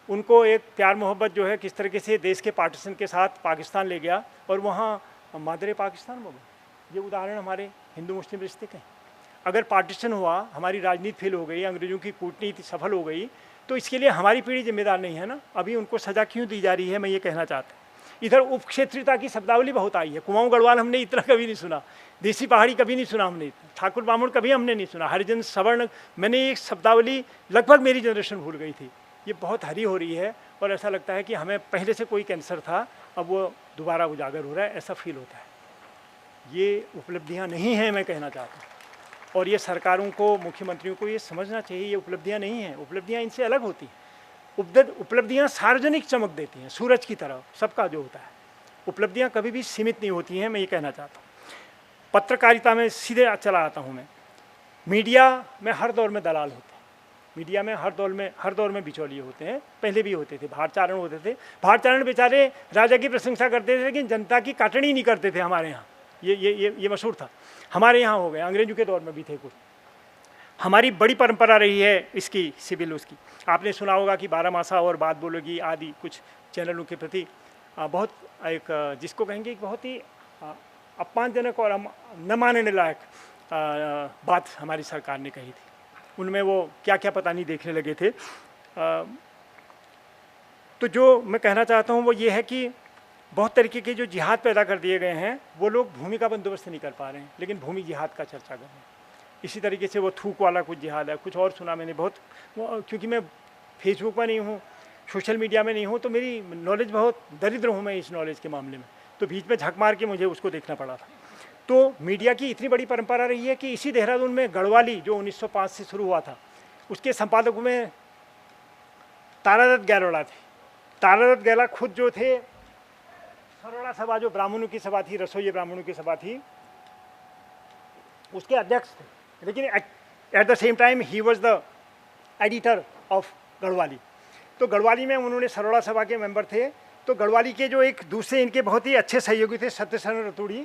उनको एक प्यार मोहब्बत जो है किस तरीके से देश के पार्टीशन के साथ पाकिस्तान ले गया और वहाँ मादरे पाकिस्तान हो गए। ये उदाहरण हमारे हिंदू मुस्लिम रिश्ते के हैं। अगर पार्टीशन हुआ, हमारी राजनीति फेल हो गई, अंग्रेज़ों की कूटनीति सफल हो गई, तो इसके लिए हमारी पीढ़ी जिम्मेदार नहीं है ना। अभी उनको सज़ा क्यों दी जा रही है, मैं ये कहना चाहता हूँ। इधर उपक्षेत्रीयता की शब्दावली बहुत आई है। कुमाऊँ गढ़वाल हमने इतना कभी नहीं सुना, देसी पहाड़ी कभी नहीं सुना हमने, ठाकुर ब्राह्मण कभी हमने नहीं सुना, हरिजन सवर्ण, मैंने ये शब्दावली लगभग मेरी जनरेशन भूल गई थी। ये बहुत हरी हो रही है और ऐसा लगता है कि हमें पहले से कोई कैंसर था, अब वो दोबारा उजागर हो रहा है, ऐसा फील होता है। ये उपलब्धियाँ नहीं हैं, मैं कहना चाहता हूँ। और ये सरकारों को, मुख्यमंत्रियों को ये समझना चाहिए, ये उपलब्धियाँ नहीं हैं। उपलब्धियाँ इनसे अलग होती हैं। उपलब्धियाँ सार्वजनिक चमक देती हैं, सूरज की तरह सबका जो होता है। उपलब्धियाँ कभी भी सीमित नहीं होती हैं, मैं ये कहना चाहता हूँ। पत्रकारिता में सीधे चला आता हूँ मैं। मीडिया में हर दौर में दलाल होते हैं, मीडिया में हर दौर में बिचौलिए होते हैं। पहले भी होते थे, भारचारण होते थे। भारचारण बेचारे राजा की प्रशंसा करते थे, लेकिन जनता की काटनी नहीं करते थे हमारे यहाँ। ये मशहूर था, हमारे यहाँ हो गए, अंग्रेजों के दौर में भी थे कुछ। हमारी बड़ी परंपरा रही है इसकी, सिविल उसकी। आपने सुना होगा कि 12 मासा और बात बोलोगी आदि कुछ चैनलों के प्रति बहुत एक, जिसको कहेंगे बहुत ही अपमानजनक और न मानने लायक बात हमारी सरकार ने कही थी। उनमें वो क्या क्या पता नहीं देखने लगे थे। तो जो मैं कहना चाहता हूँ वो ये है कि बहुत तरीके के जो जिहाद पैदा कर दिए गए हैं, वो लोग भूमि का बंदोबस्त नहीं कर पा रहे हैं, लेकिन भूमि जिहाद का चर्चा कर रहे हैं। इसी तरीके से वो थूक वाला कुछ जिहाद है, कुछ और सुना मैंने बहुत, क्योंकि मैं फेसबुक पर नहीं हूँ, सोशल मीडिया में नहीं हूँ, तो मेरी नॉलेज बहुत दरिद्र हूँ मैं इस नॉलेज के मामले में, तो बीच में झक मार के मुझे उसको देखना पड़ा था। तो मीडिया की इतनी बड़ी परंपरा रही है कि इसी देहरादून में गढ़वाली जो 1905 से शुरू हुआ था, उसके संपादकों में तारादत्त गैरोला थे। तारादत्त गैरोला खुद जो थे, सरोड़ा सभा जो ब्राह्मणों की सभा थी, रसोई ब्राह्मणों की सभा थी, उसके अध्यक्ष थे, लेकिन at the same time he was the editor of Garhwali. तो गढ़वाली में उन्होंने सरोड़ा सभा के मेंबर थे। तो गढ़वाली के जो एक दूसरे इनके बहुत ही अच्छे सहयोगी थे, सत्यशरण रतूड़ी,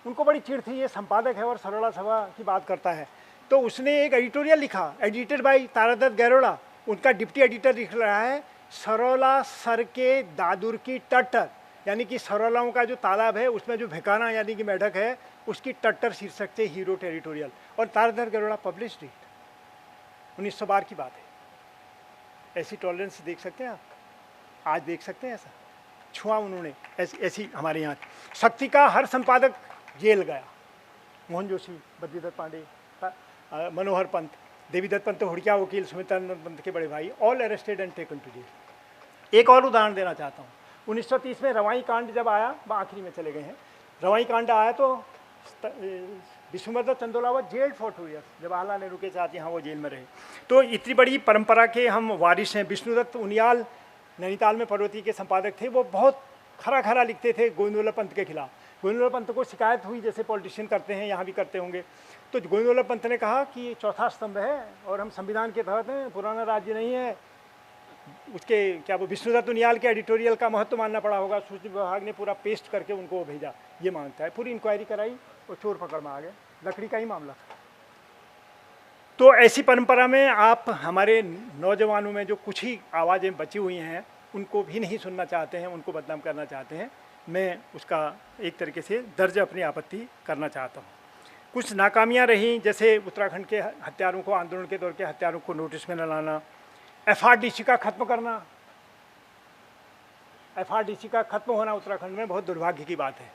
उनको बड़ी चिढ़ थी, ये संपादक है और सरोड़ा सभा की बात करता है। तो उसने एक एडिटोरियल लिखा, एडिटेड बाय तारादत्त गैरोला। उनका डिप्टी एडिटर लिख रहा है, सरोला सर के दादुर की टट्टर, यानी कि सरोलाओं का जो तालाब है उसमें जो भिकाना यानी कि मेढक है, उसकी टट्टर शीर्षक से ही रोट एडिटोरियल। और तारादत्त गैरोला पब्लिश्ड इट। 1912 की बात है। ऐसी टॉलरेंस देख सकते हैं आप, आज देख सकते हैं ऐसा छुआ उन्होंने, ऐसी हमारे यहाँ। शक्ति का हर संपादक जेल गया, मोहन जोशी, बद्रीदत्त पांडे, मनोहर पंत, देवीदत्त पंत हुड़किया वकील, सुमित्रानंद पंत के बड़े भाई, all arrested and taken to jail. एक और उदाहरण देना चाहता हूँ। 1930 में रवाई कांड जब आया, आखिरी में चले गए हैं, रवाई कांड आया तो Vishnuvardhan Chandolawat jail for 2 years, Jawaharlal Nehru के साथ यहाँ वो जेल में रहे। तो इतनी बड़ी परंपरा के हम वारिस हैं। विष्णुदत्त उनियाल नैनीताल में पर्वती के संपादक थे, वो बहुत खरा खरा लिखते थे गोविंदवल्लभ पंत के खिलाफ। गोविंदवल्लभ पंत को शिकायत हुई, जैसे पॉलिटिशियन करते हैं, यहाँ भी करते होंगे। तो गोविंदवल्लभ पंत ने कहा कि ये चौथा स्तंभ है और हम संविधान के तहत हैं, पुराना राज्य नहीं है। उसके क्या वो विष्णुदत्त उनियाल के एडिटोरियल का महत्व मानना पड़ा होगा। सूचना विभाग ने पूरा पेस्ट करके उनको भेजा, ये मांगता है। पूरी इंक्वायरी कराई और चोर पकड़ में आ गए, लकड़ी का ही मामला था। तो ऐसी परंपरा में आप हमारे नौजवानों में जो कुछ ही आवाज़ें बची हुई हैं, उनको भी नहीं सुनना चाहते हैं, उनको बदनाम करना चाहते हैं। मैं उसका एक तरीके से दर्ज अपनी आपत्ति करना चाहता हूँ। कुछ नाकामियाँ रहीं, जैसे उत्तराखंड के हत्यारों को, आंदोलन के दौर के हत्यारों को नोटिस में न लाना, FRDC का खत्म करना। FRDC का खत्म होना उत्तराखंड में बहुत दुर्भाग्य की बात है।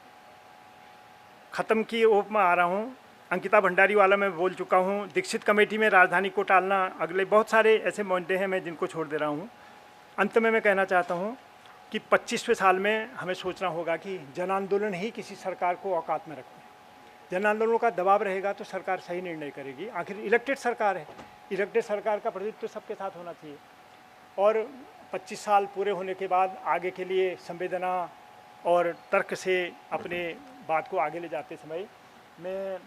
ख़त्म की ओर में आ रहा हूँ। अंकिता भंडारी वाला मैं बोल चुका हूँ। दीक्षित कमेटी में राजधानी को टालना, अगले बहुत सारे ऐसे मुद्दे हैं मैं जिनको छोड़ दे रहा हूँ। अंत में मैं कहना चाहता हूँ कि 25वें साल में हमें सोचना होगा कि जन आंदोलन ही किसी सरकार को औकात में रखे। जन आंदोलनों का दबाव रहेगा तो सरकार सही निर्णय करेगी। आखिर इलेक्टेड सरकार है, इलेक्टेड सरकार का प्रतिनिधित्व तो सबके साथ होना चाहिए। और 25 साल पूरे होने के बाद आगे के लिए संवेदना और तर्क से अपने बात को आगे ले जाते समय मैं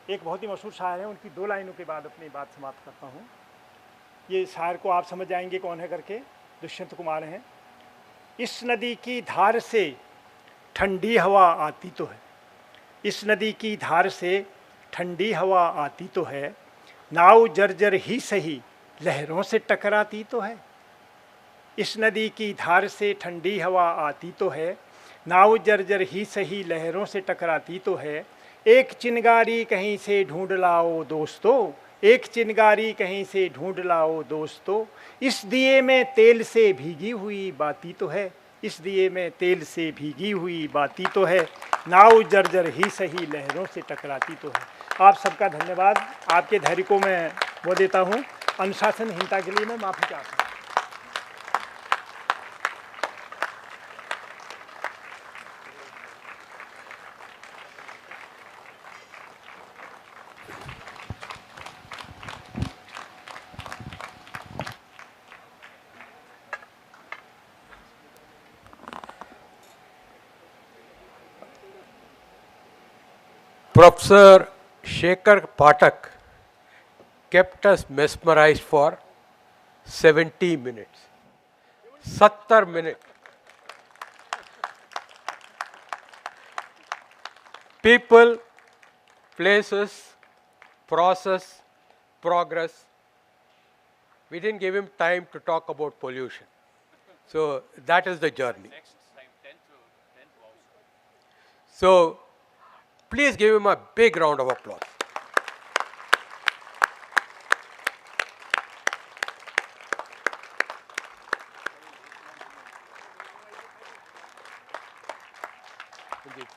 एक बहुत ही मशहूर शायर है, उनकी 2 लाइनों के बाद अपनी बात समाप्त करता हूँ। ये शायर को आप समझ जाएंगे कौन है करके, दुष्यंत कुमार हैं। इस नदी की धार से ठंडी हवा आती तो है, इस नदी की धार से ठंडी हवा आती तो है, नाव जर्जर ही सही लहरों से टकराती तो है। इस नदी की धार से ठंडी हवा आती तो है, नाव जर्जर ही सही लहरों से टकराती तो है। एक चिंगारी कहीं से ढूंढ लाओ दोस्तों, एक चिंगारी कहीं से ढूंढ लाओ दोस्तों, इस दिए में तेल से भीगी हुई बाती तो है, इस दिए में तेल से भीगी हुई बाती तो है, नाव जर्जर ही सही लहरों से टकराती तो है। आप सबका धन्यवाद। आपके धैर्य को मैं वो देता हूँ। अनुशासनहीनता के लिए मैं माफ़ी चाहता हूँ। Professor Shekhar Pathak kept us mesmerized for 70 minutes. 70 minutes. People, places, process, progress. We didn't give him time to talk about pollution. So that is the journey. So please give him a big round of applause. Indeed.